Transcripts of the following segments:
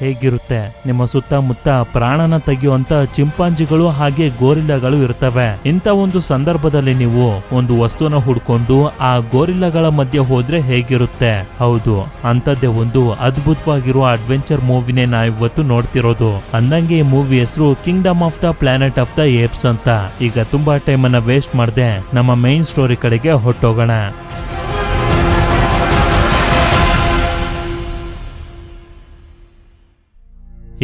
ಹೇಗಿರುತ್ತೆ? ನಿಮ್ಮ ಸುತ್ತಮುತ್ತ ಪ್ರಾಣನ ತೆಗೆಯುವಂತ ಚಿಂಪಾಂಜಿಗಳು ಹಾಗೆ ಗೋರಿಲ್ಲಾಗಳು ಇರ್ತವೆ. ಇಂಥ ಒಂದು ಸಂದರ್ಭದಲ್ಲಿ ನೀವು ಒಂದು ವಸ್ತುನ ಹುಡ್ಕೊಂಡು ಆ ಗೋರಿಲ್ಲಾಗಳ ಮಧ್ಯೆ ಹೋದ್ರೆ ಹೇಗಿರುತ್ತೆ? ಹೌದು, ಅಂತದ್ದೇ ಒಂದು ಅದ್ಭುತವಾಗಿರುವ ಅಡ್ವೆಂಚರ್ ಮೂವಿನೇ ನಾವಿವತ್ತು ನೋಡ್ತಿರೋದು. ಅಂದಂಗೆ ಈ ಮೂವಿ ಹೆಸರು Kingdom of the Planet of the Apes ಅಂತ. ಈಗ ತುಂಬಾ ಟೈಮ್ ಅನ್ನ ವೇಸ್ಟ್ ಮಾಡದೆ ನಮ್ಮ ಮೈನ್ ಸ್ಟೋರಿ ಕಡೆಗೆ ಹೊಟ್ಟೋಗೋಣ.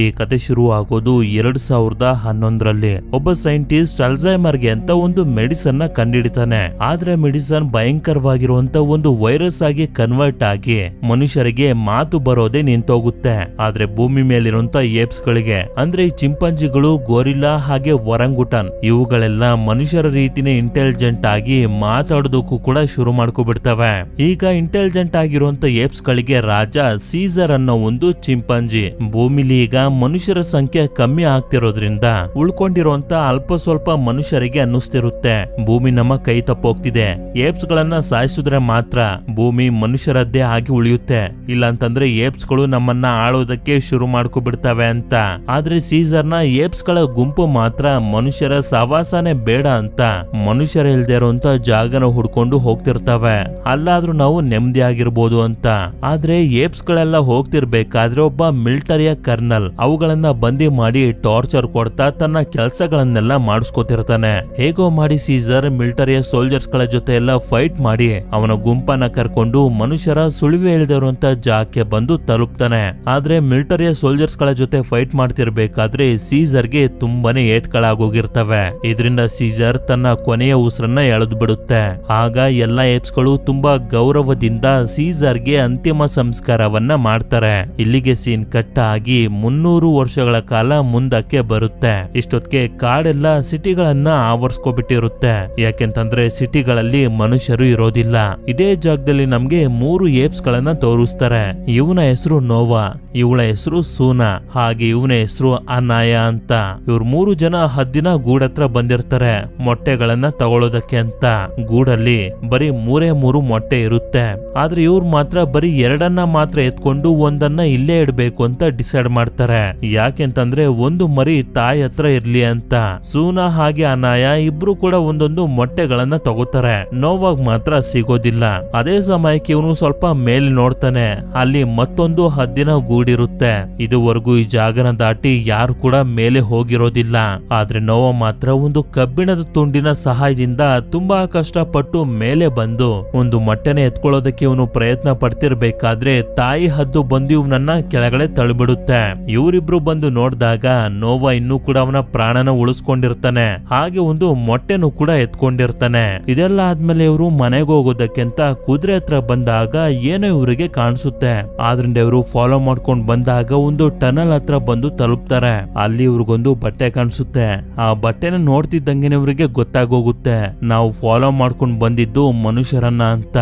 ಈ ಕತೆ ಶುರು ಆಗೋದು 2011ರಲ್ಲಿ. ಒಬ್ಬ ಸೈಂಟಿಸ್ಟ್ ಅಲ್ಝೈಮರ್ಗೆ ಅಂತ ಒಂದು ಮೆಡಿಸನ್ ನ ಕಂಡಿಡಿತಾನೆ. ಆದ್ರೆ ಮೆಡಿಸನ್ ಭಯಂಕರವಾಗಿರುವಂತ ಒಂದು ವೈರಸ್ ಆಗಿ ಕನ್ವರ್ಟ್ ಆಗಿ ಮನುಷ್ಯರಿಗೆ ಮಾತು ಬರೋದೇ ನಿಂತೋಗುತ್ತೆ. ಆದ್ರೆ ಭೂಮಿ ಮೇಲಿರುವಂತ ಏಪ್ಸ್ ಗಳಿಗೆ, ಅಂದ್ರೆ ಈ ಚಿಂಪಾಂಜಿಗಳು, ಗೋರಿಲ್ಲಾ ಹಾಗೆ ಒರಂಗುಟನ್, ಇವುಗಳೆಲ್ಲ ಮನುಷ್ಯರ ರೀತಿನೇ ಇಂಟೆಲಿಜೆಂಟ್ ಆಗಿ ಮಾತಾಡೋದಕ್ಕೂ ಕೂಡ ಶುರು ಮಾಡ್ಕೊಬಿಡ್ತವೆ. ಈಗ ಇಂಟೆಲಿಜೆಂಟ್ ಆಗಿರುವಂತ ಏಪ್ಸ್ ಗಳಿಗೆ ರಾಜ ಸೀಸರ್ ಅನ್ನೋ ಒಂದು ಚಿಂಪಾಂಜಿ. ಭೂಮಿಲಿ ಈಗ ಮನುಷ್ಯರ ಸಂಖ್ಯೆ ಕಮ್ಮಿ ಆಗ್ತಿರೋದ್ರಿಂದ ಉಳ್ಕೊಂಡಿರುವಂತ ಅಲ್ಪ ಸ್ವಲ್ಪ ಮನುಷ್ಯರಿಗೆ ಅನ್ನಿಸ್ತಿರುತ್ತೆ, ಭೂಮಿ ನಮ್ಮ ಕೈ ತಪ್ಪೋಗ್ತಿದೆ. ಏಪ್ಸ್ ಗಳನ್ನ ಸಾಯಿಸಿದ್ರೆ ಮಾತ್ರ ಭೂಮಿ ಮನುಷ್ಯರದ್ದೇ ಆಗಿ ಉಳಿಯುತ್ತೆ, ಇಲ್ಲಾಂತಂದ್ರೆ ಏಪ್ಸ್ ಗಳು ನಮ್ಮನ್ನ ಆಳೋದಕ್ಕೆ ಶುರು ಮಾಡ್ಕೊಬಿಡ್ತವೆ ಅಂತ. ಆದ್ರೆ ಸೀಸರ್ನ ಏಪ್ಸ್ ಗಳ ಗುಂಪು ಮಾತ್ರ ಮನುಷ್ಯರ ಸವಾಸನೆ ಬೇಡ ಅಂತ ಮನುಷ್ಯರ ಇಲ್ದೇ ಇರುವಂತ ಜಾಗನ ಹುಡ್ಕೊಂಡು ಹೋಗ್ತಿರ್ತವೆ, ಅಲ್ಲಾದ್ರೂ ನಾವು ನೆಮ್ಮದಿ ಆಗಿರ್ಬೋದು ಅಂತ. ಆದ್ರೆ ಏಪ್ಸ್ ಗಳೆಲ್ಲ ಹೋಗ್ತಿರ್ಬೇಕಾದ್ರೆ ಒಬ್ಬ ಮಿಲಿಟರಿಯ ಕರ್ನಲ್ ಅವುಗಳನ್ನ ಬಂದಿ ಮಾಡಿ ಟಾರ್ಚರ್ ಕೊಡ್ತಾ ತನ್ನ ಕೆಲಸಗಳನ್ನೆಲ್ಲ ಮಾಡಿಸ್ಕೊತಿರ್ತಾನೆ. ಹೇಗೋ ಮಾಡಿ ಸೀಸರ್ ಮಿಲಿಟರಿಯ ಸೋಲ್ಜರ್ಸ್ ಗಳ ಜೊತೆ ಎಲ್ಲ ಫೈಟ್ ಮಾಡಿ ಅವನ ಗುಂಪನ್ನ ಕರ್ಕೊಂಡು ಮನುಷ್ಯರ ಸುಳಿವೆ ಇಲ್ದಿರುವಂತ ಜಾಗಕ್ಕೆ ಬಂದು ತಲುಪ್ತಾನೆ. ಆದ್ರೆ ಮಿಲಿಟರಿಯ ಸೋಲ್ಜರ್ಸ್ ಗಳ ಜೊತೆ ಫೈಟ್ ಮಾಡ್ತಿರ್ಬೇಕಾದ್ರೆ ಸೀಸರ್ಗೆ ತುಂಬಾನೇ ಏಟ್ಗಳಾಗೋಗಿರ್ತವೆ. ಇದರಿಂದ ಸೀಸರ್ ತನ್ನ ಕೊನೆಯ ಉಸಿರನ್ನ ಎಳೆದು ಬಿಡುತ್ತೆ. ಆಗ ಎಲ್ಲಾ ಏಪ್ಸ್ ಗಳು ತುಂಬಾ ಗೌರವದಿಂದ ಸೀಸರ್ಗೆ ಅಂತಿಮ ಸಂಸ್ಕಾರವನ್ನ ಮಾಡ್ತಾರೆ. ಇಲ್ಲಿಗೆ ಸೀನ್ ಕಟ್ ಆಗಿ 300 ವರ್ಷಗಳ ಕಾಲ ಮುಂದಕ್ಕೆ ಬರುತ್ತೆ. ಇಷ್ಟೊತ್ತಿಗೆ ಕಾಡೆಲ್ಲ ಸಿಟಿಗಳನ್ನ ಆವರಿಸ್ಕೊಬಿಟ್ಟಿರುತ್ತೆ. ಯಾಕೆಂತಂದ್ರೆ ಸಿಟಿಗಳಲ್ಲಿ ಮನುಷ್ಯರು ಇರೋದಿಲ್ಲ. ಇದೇ ಜಾಗದಲ್ಲಿ ನಮ್ಗೆ 3 ಏಪ್ಸ್ ಗಳನ್ನ ತೋರಿಸ್ತಾರೆ. ಇವನ ಹೆಸರು ನೋವಾ, ಇವಳ ಹೆಸರು ಸೂನಾ, ಹಾಗೆ ಇವನ ಹೆಸರು ಅನಾಯ ಅಂತ. ಇವ್ರು 3 ಜನ ಹದ್ದಿನ ಗೂಡತ್ರ ಬಂದಿರ್ತಾರೆ ಮೊಟ್ಟೆಗಳನ್ನ ತಗೊಳ್ಳೋದಕ್ಕೆ ಅಂತ. ಗೂಡಲ್ಲಿ ಬರೀ 3 ಮೊಟ್ಟೆ ಇರುತ್ತೆ. ಆದ್ರೆ ಇವ್ರು ಮಾತ್ರ ಬರೀ 2 ಮಾತ್ರ ಎತ್ಕೊಂಡು ಒಂದನ್ನ ಇಲ್ಲೇ ಇಡ್ಬೇಕು ಅಂತ ಡಿಸೈಡ್ ಮಾಡ್ತಾರೆ. ಯಾಕೆಂತಂದ್ರೆ ಒಂದು ಮರಿ ತಾಯಿ ಹತ್ರ ಇರ್ಲಿ ಅಂತ. ಸೂನಾ ಹಾಗೆ ಅನಾಯ ಇಬ್ರು ಕೂಡ ಒಂದೊಂದು ಮೊಟ್ಟೆಗಳನ್ನ ತಗೋತಾರೆ. ನೋವಾಗ್ ಮಾತ್ರ ಸಿಗೋದಿಲ್ಲ. ಅದೇ ಸಮಯಕ್ಕೆ ಇವನು ಸ್ವಲ್ಪ ಮೇಲೆ ನೋಡ್ತಾನೆ, ಅಲ್ಲಿ ಮತ್ತೊಂದು ಹದ್ದಿನ ಗೂಡಿರುತ್ತೆ. ಇದುವರೆಗೂ ಈ ಜಾಗನ ದಾಟಿ ಯಾರು ಕೂಡ ಮೇಲೆ ಹೋಗಿರೋದಿಲ್ಲ. ಆದ್ರೆ ನೋವಾ ಮಾತ್ರ ಒಂದು ಕಬ್ಬಿಣದ ತುಂಡಿನ ಸಹಾಯದಿಂದ ತುಂಬಾ ಕಷ್ಟಪಟ್ಟು ಮೇಲೆ ಬಂದು ಒಂದು ಮೊಟ್ಟೆನ ಎತ್ಕೊಳ್ಳೋದಕ್ಕೆ ಇವನು ಪ್ರಯತ್ನ ಪಡ್ತಿರ್ಬೇಕಾದ್ರೆ ತಾಯಿ ಹದ್ದು ಬಂದು ಇವನನ್ನ ಕೆಳಗಡೆ ತಳ್ಳಿಬಿಡುತ್ತೆ. ಇವರಿಬ್ರು ಬಂದು ನೋಡಿದಾಗ ನೋವಾ ಇನ್ನೂ ಕೂಡ ಅವನ ಪ್ರಾಣನ ಉಳಿಸ್ಕೊಂಡಿರ್ತಾನೆ, ಹಾಗೆ ಒಂದು ಮೊಟ್ಟೆನೂ ಕೂಡ ಎತ್ಕೊಂಡಿರ್ತಾನೆ. ಇದೆಲ್ಲ ಆದ್ಮೇಲೆ ಇವರು ಮನೆಗೆ ಹೋಗೋದಕ್ಕಿಂತ ಕುದುರೆ ಹತ್ರ ಬಂದಾಗ ಏನೋ ಇವರಿಗೆ ಕಾಣಿಸುತ್ತೆ. ಆದ್ರಿಂದ ಇವರು ಫಾಲೋ ಮಾಡ್ಕೊಂಡ್ ಬಂದಾಗ ಒಂದು ಟನಲ್ ಹತ್ರ ಬಂದು ತಲುಪ್ತಾರೆ. ಅಲ್ಲಿ ಇವ್ರಿಗೊಂದು ಬಟ್ಟೆ ಕಾಣಿಸುತ್ತೆ. ಆ ಬಟ್ಟೆನ ನೋಡ್ತಿದ್ದಂಗೆನೆ ಇವರಿಗೆ ಗೊತ್ತಾಗೋಗುತ್ತೆ, ನಾವು ಫಾಲೋ ಮಾಡ್ಕೊಂಡ್ ಬಂದಿದ್ದು ಮನುಷ್ಯರನ್ನ ಅಂತ.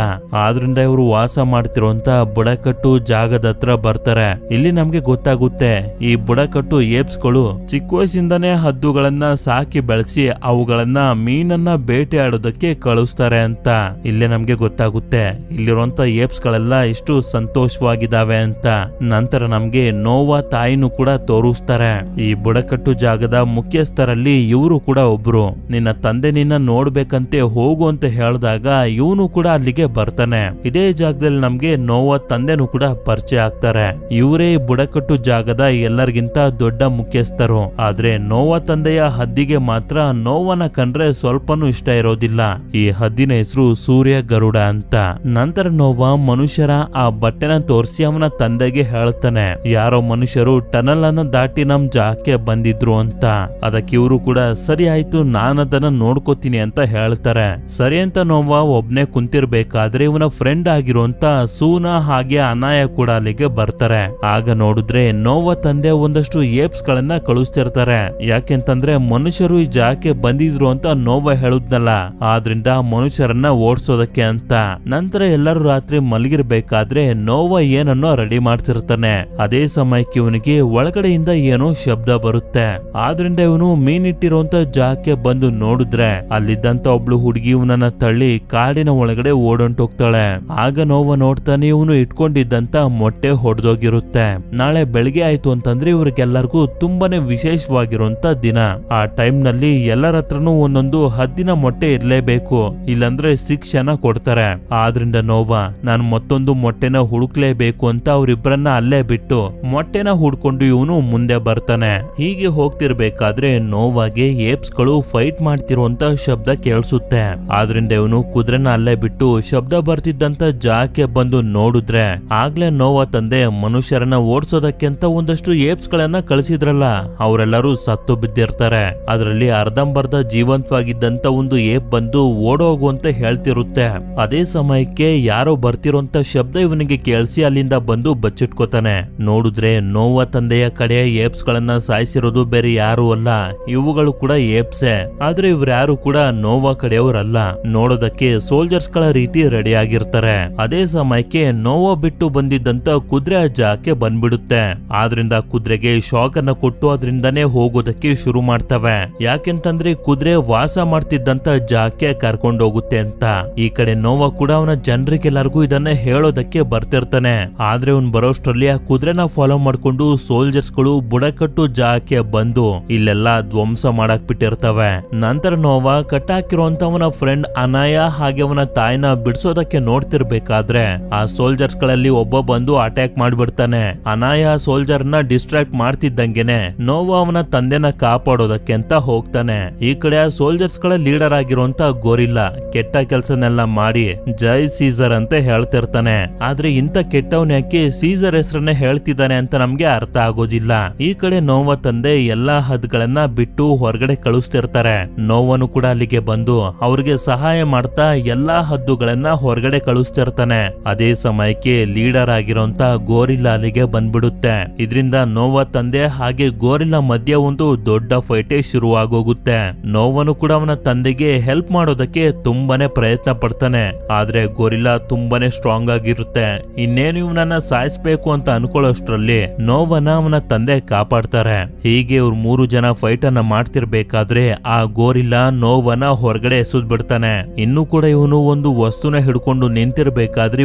ಆದ್ರಿಂದ ಇವರು ವಾಸ ಮಾಡ್ತಿರುವಂತ ಬುಡಕಟ್ಟು ಜಾಗದ ಹತ್ರ ಬರ್ತಾರೆ. ಇಲ್ಲಿ ನಮ್ಗೆ ಗೊತ್ತಾಗುತ್ತೆ, ಈ ಬುಡಕಟ್ಟು ಏಪ್ಸ್ ಗಳು ಚಿಕ್ಕ ವಯಸ್ಸಿಂದನೇ ಹದ್ದುಗಳನ್ನ ಸಾಕಿ ಬೆಳೆಸಿ ಅವುಗಳನ್ನ ಮೀನನ್ನ ಬೇಟೆ ಆಡೋದಕ್ಕೆ ಕಳಿಸ್ತಾರೆ ಅಂತ. ಇಲ್ಲೇ ನಮ್ಗೆ ಗೊತ್ತಾಗುತ್ತೆ ಇಲ್ಲಿರುವಂತ ಏಪ್ಸ್ ಗಳೆಲ್ಲ ಎಷ್ಟು ಸಂತೋಷವಾಗಿದ್ದಾವೆ ಅಂತ. ನಂತರ ನಮ್ಗೆ ನೋವಾ ತಾಯಿನೂ ಕೂಡ ತೋರಿಸ್ತಾರೆ. ಈ ಬುಡಕಟ್ಟು ಜಾಗದ ಮುಖ್ಯಸ್ಥರಲ್ಲಿ ಇವರು ಕೂಡ ಒಬ್ರು. ನಿನ್ನ ತಂದೆ ನಿನ್ನ ನೋಡ್ಬೇಕಂತೆ ಹೋಗು ಅಂತ ಹೇಳಿದಾಗ ಇವನು ಕೂಡ ಅಲ್ಲಿಗೆ ಬರ್ತಾನೆ. ಇದೇ ಜಾಗದಲ್ಲಿ ನಮ್ಗೆ ನೋವಾ ತಂದೆನೂ ಕೂಡ ಪರಿಚಯ ಆಗ್ತಾರೆ. ಇವರೇ ಬುಡಕಟ್ಟು ಜಾಗದ ಎಲ್ಲರಿಗಿಂತ ದೊಡ್ಡ ಮುಖ್ಯಸ್ಥರು. ಆದ್ರೆ ನೋವಾ ತಂದೆಯ ಹದ್ದಿಗೆ ಮಾತ್ರ ನೋವನ ಕಂಡ್ರೆ ಸ್ವಲ್ಪನೂ ಇಷ್ಟ ಇರೋದಿಲ್ಲ. ಈ ಹದ್ದಿನ ಹೆಸರು ಸೂರ್ಯ ಗರುಡ ಅಂತ. ನಂತರ ನೋವಾ ಮನುಷ್ಯರ ಆ ಬಟ್ಟೆನ ತೋರಿಸಿ ಅವನ ತಂದೆಗೆ ಹೇಳ್ತಾನೆ, ಯಾರೋ ಮನುಷ್ಯರು ಟನಲ್ ಅನ್ನ ದಾಟಿ ನಮ್ ಜಾಗಕ್ಕೆ ಬಂದಿದ್ರು ಅಂತ. ಅದಕ್ಕೆ ಇವರು ಕೂಡ ಸರಿ ಆಯ್ತು, ನಾನದನ್ನ ನೋಡ್ಕೋತೀನಿ ಅಂತ ಹೇಳ್ತಾರೆ. ಸರಿ ಅಂತ ನೋವಾ ಒಬ್ನೇ ಕುಂತಿರ್ಬೇಕಾದ್ರೆ ಇವನ ಫ್ರೆಂಡ್ ಆಗಿರುವಂತ ಸೂನಾ ಹಾಗೆ ಅನಾಯ ಕೂಡ ಅಲ್ಲಿಗೆ ಬರ್ತಾರೆ. ಆಗ ನೋಡಿದ್ರೆ ನೋವಾ ತಂದೆ ಒಂದಷ್ಟು ಏಪ್ಸ್ ಗಳನ್ನ ಕಳಿಸ್ತಿರ್ತಾರೆ. ಯಾಕೆಂತಂದ್ರೆ ಮನುಷ್ಯರು ಈ ಜಾಗಕ್ಕೆ ಬಂದಿದ್ರು ಅಂತ ನೋವಾ ಹೇಳುದ್ನಲ್ಲ, ಆದ್ರಿಂದ ಮನುಷ್ಯರನ್ನ ಓಡಿಸೋದಕ್ಕೆ ಅಂತ. ನಂತರ ಎಲ್ಲರೂ ರಾತ್ರಿ ಮಲಗಿರ್ಬೇಕಾದ್ರೆ ನೋವಾ ಏನನ್ನೋ ರೆಡಿ ಮಾಡ್ತಿರ್ತಾನೆ. ಅದೇ ಸಮಯಕ್ಕೆ ಇವನಿಗೆ ಒಳಗಡೆಯಿಂದ ಏನೋ ಶಬ್ದ ಬರುತ್ತೆ. ಆದ್ರಿಂದ ಇವನು ಮೀನಿಟ್ಟಿರುವಂತ ಜಾಗಕ್ಕೆ ಬಂದು ನೋಡಿದ್ರೆ ಅಲ್ಲಿದ್ದಂತ ಒಬ್ಳು ಹುಡುಗಿ ಇವನನ್ನ ತಳ್ಳಿ ಕಾಡಿನ ಒಳಗಡೆ ಓಡೊಂಟೋಗ್ತಾಳೆ. ಆಗ ನೋವ ನೋಡ್ತಾನೆ ಇವನು ಇಟ್ಕೊಂಡಿದ್ದಂತ ಮೊಟ್ಟೆ ಹೊಡೆದೋಗಿರುತ್ತೆ. ನಾಳೆ ಬೆಳಿಗ್ಗೆ ಆಯ್ತು ಅಂತಂದ್ರೆ ಇವ್ರಿಗೆಲ್ಲರಿಗೂ ತುಂಬಾನೇ ವಿಶೇಷವಾಗಿರುವಂತ ದಿನ. ಆ ಟೈಮ್ ನಲ್ಲಿ ಎಲ್ಲರ ಹತ್ರನೂ ಒಂದೊಂದು ಹದ್ದಿನ ಮೊಟ್ಟೆ ಇರ್ಲೇಬೇಕು, ಇಲ್ಲಾಂದ್ರೆ ಶಿಕ್ಷೆನ ಕೊಡ್ತಾರೆ. ಆದ್ರಿಂದ ನೋವಾ ನಾನು ಮತ್ತೊಂದು ಮೊಟ್ಟೆನ ಹುಡುಕ್ಲೇಬೇಕು ಅಂತ ಅವ್ರಿಬ್ರನ್ನ ಅಲ್ಲೇ ಬಿಟ್ಟು ಮೊಟ್ಟೆನ ಹುಡ್ಕೊಂಡು ಇವನು ಮುಂದೆ ಬರ್ತಾನೆ. ಹೀಗೆ ಹೋಗ್ತಿರ್ಬೇಕಾದ್ರೆ ನೋವಾಗೆ ಏಪ್ಸ್ ಗಳು ಫೈಟ್ ಮಾಡ್ತಿರುವಂತ ಶಬ್ದ ಕೇಳಿಸುತ್ತೆ. ಆದ್ರಿಂದ ಇವನು ಕುದುರೆನ ಅಲ್ಲೇ ಬಿಟ್ಟು ಶಬ್ದ ಬರ್ತಿದ್ದಂತ ಜಾಗಕ್ಕೆ ಬಂದು ನೋಡಿದ್ರೆ ಆಗ್ಲೇ ನೋವಾ ತಂದೆ ಮನುಷ್ಯರನ್ನ ಓಡಿಸೋದಕ್ಕೆ ಅಂತ ಒಂದಷ್ಟು ಏಪ್ಸ್ ಗಳನ್ನ ಕಳಿಸಿದ್ರಲ್ಲ, ಅವರೆಲ್ಲರೂ ಸತ್ತು ಬಿದ್ದಿರ್ತಾರೆ. ಅದರಲ್ಲಿ ಅರ್ಧಂಬರ್ಧ ಜೀವಂತವಾಗಿದ್ದಂತ ಒಂದು ಏಪ್ ಬಂದು ಓಡೋಗುವಂತ ಹೇಳ್ತಿರುತ್ತೆ. ಅದೇ ಸಮಯಕ್ಕೆ ಯಾರೋ ಬರ್ತಿರೋಂತ ಶಬ್ದ ಇವನಿಗೆ ಕೇಳಿಸಿ ಅಲ್ಲಿಂದ ಬಂದು ಬಚ್ಚಿಟ್ಕೋತಾನೆ. ನೋಡಿದ್ರೆ ನೋವಾ ತಂದೆಯ ಕಡೆ ಏಪ್ಸ್ ಗಳನ್ನ ಸಾಯಿಸಿರೋದು ಬೇರೆ ಯಾರು ಅಲ್ಲ, ಇವುಗಳು ಕೂಡ ಏಪ್ಸೆ. ಆದ್ರೆ ಇವ್ರ್ಯಾರು ಕೂಡ ನೋವಾ ಕಡೆಯವರಲ್ಲ, ನೋಡೋದಕ್ಕೆ ಸೋಲ್ಜರ್ಸ್ ಗಳ ರೀತಿ ರೆಡಿ ಆಗಿರ್ತಾರೆ. ಅದೇ ಸಮಯಕ್ಕೆ ನೋವಾ ಬಿಟ್ಟು ಬಂದಿದ್ದಂತ ಕುದುರೆ ಆ ಜಾಗಕ್ಕೆ ಬಂದ್ಬಿಡುತ್ತೆ. ಆದ್ರಿಂದ ಕುದುರೆಗೆ ಶಾಕ್ ಅನ್ನ ಕೊಟ್ಟು ಅದರಿಂದಾನೇ ಹೋಗೋದಕ್ಕೆ ಶುರು ಮಾಡ್ತವೆ. ಯಾಕೆಂತಂದ್ರೆ ಕುದುರೆ ವಾಸ ಮಾಡ್ತಿದ್ದಂತ ಜಾಗಕ್ಕೆ ಕರ್ಕೊಂಡು ಹೋಗುತ್ತೆ ಅಂತ. ಈ ಕಡೆ ನೋವಾ ಕೂಡ ಅವನ ಜನರಿಗೆಲ್ಲರಿಗೂ ಇದನ್ನ ಹೇಳೋದಕ್ಕೆ ಬರ್ತಿರ್ತಾನೆ. ಆದ್ರೆ ಅವ್ನ್ ಬರೋಷ್ಟ್ರಲ್ಲಿ ಆ ಕುದುರೆನ ಫಾಲೋ ಮಾಡ್ಕೊಂಡು ಸೋಲ್ಜರ್ಸ್ ಗಳು ಬುಡಕಟ್ಟು ಜಾಗಕ್ಕೆ ಬಂದು ಇಲ್ಲೆಲ್ಲ ಧ್ವಂಸ ಮಾಡಕ್ ಬಿಟ್ಟಿರ್ತವೆ. ನಂತರ ನೋವಾ ಕಟ್ಟಾಕಿರುವಂತ ಅವನ ಫ್ರೆಂಡ್ ಅನಾಯ ಹಾಗೆ ಅವನ ತಾಯಿನ ಬಿಡಿಸೋದಕ್ಕೆ ನೋಡ್ತಿರ್ಬೇಕಾದ್ರೆ ಆ ಸೋಲ್ಜರ್ಸ್ ಗಳಲ್ಲಿ ಒಬ್ಬ ಬಂದು ಅಟ್ಯಾಕ್ ಮಾಡ್ಬಿಡ್ತಾನೆ. ಅನಾಯ ಸೋಲ್ಜರ್ ನ ಡಿಸ್ಟ್ರಾಕ್ಟ್ ಮಾಡ್ತಿದ್ದಂಗೆನೆ ನೋವಾ ಅವನ ತಂದೆನ ಕಾಪಾಡೋದಕ್ಕೆ ಅಂತ ಹೋಗ್ತಾನೆ. ಈ ಕಡೆ ಆ ಸೋಲ್ಜರ್ಸ್ ಗಳ ಲೀಡರ್ ಆಗಿರುವಂತ ಗೋರಿಲ್ಲಾ ಕೆಟ್ಟ ಕೆಲಸನೆಲ್ಲ ಮಾಡಿ ಜೈ ಸೀಸರ್ ಅಂತ ಹೇಳ್ತಿರ್ತಾನೆ. ಆದ್ರೆ ಇಂತ ಕೆಟ್ಟವನ್ ಯಾಕೆ ಸೀಸರ್ ಹೆಸರನ್ನೇ ಹೇಳ್ತಿದ್ದಾನೆ ಅಂತ ನಮ್ಗೆ ಅರ್ಥ ಆಗೋದಿಲ್ಲ. ಈ ಕಡೆ ನೋವಾ ತಂದೆ ಎಲ್ಲಾ ಹದ್ಗಳನ್ನ ಬಿಟ್ಟು ಹೊರಗಡೆ ಕಳಿಸ್ತಿರ್ತಾರೆ. ನೋವನು ಕೂಡ ಅಲ್ಲಿಗೆ ಬಂದು ಅವ್ರಿಗೆ ಸಹಾಯ ಮಾಡ್ತಾ ಎಲ್ಲಾ ಹದ್ದುಗಳನ್ನ ಹೊರಗಡೆ ಕಳಿಸ್ತಿರ್ತಾನೆ. ಅದೇ ಸಮಯಕ್ಕೆ ಲೀಡರ್ ಆಗಿರೋಂತ ಗೋರಿಲ್ಲಾ ಅಲ್ಲಿಗೆ ಬಂದ್ಬಿಡುತ್ತೆ. ಇದರಿಂದ ನೋವಾ ತಂದೆ ಹಾಗೆ ಗೋರಿಲ್ಲಾ ಮಧ್ಯ ಒಂದು ದೊಡ್ಡ ಫೈಟೇ ಶುರುವಾಗೋಗುತ್ತೆ. ನೋವನು ಕೂಡ ಅವನ ತಂದೆಗೆ ಹೆಲ್ಪ್ ಮಾಡೋದಕ್ಕೆ ತುಂಬಾನೇ ಪ್ರಯತ್ನ ಪಡ್ತಾನೆ. ಆದ್ರೆ ಗೋರಿಲ್ಲಾ ತುಂಬಾನೇ ಸ್ಟ್ರಾಂಗ್ ಆಗಿರುತ್ತೆ. ಇನ್ನೇನು ಇವನನ್ನ ಸಾಯಿಸ್ಬೇಕು ಅಂತ ಅನ್ಕೊಳ್ಳೋಷ್ಟ್ರಲ್ಲಿ ನೋವನ ಅವನ ತಂದೆ ಕಾಪಾಡ್ತಾರೆ. ಹೀಗೆ ಇವ್ರು 3 ಜನ ಫೈಟ್ ಅನ್ನ ಮಾಡ್ತಿರ್ಬೇಕಾದ್ರೆ ಆ ಗೋರಿಲ್ಲಾ ನೋವನ ಹೊರಗಡೆ ಎಸೆದ್ ಬಿಡ್ತಾನೆ. ಇನ್ನು ಕೂಡ ಇವನು ಒಂದು ವಸ್ತುನ ಹಿಡ್ಕೊಂಡು ನಿಂತಿರ್ಬೇಕಾದ್ರೆ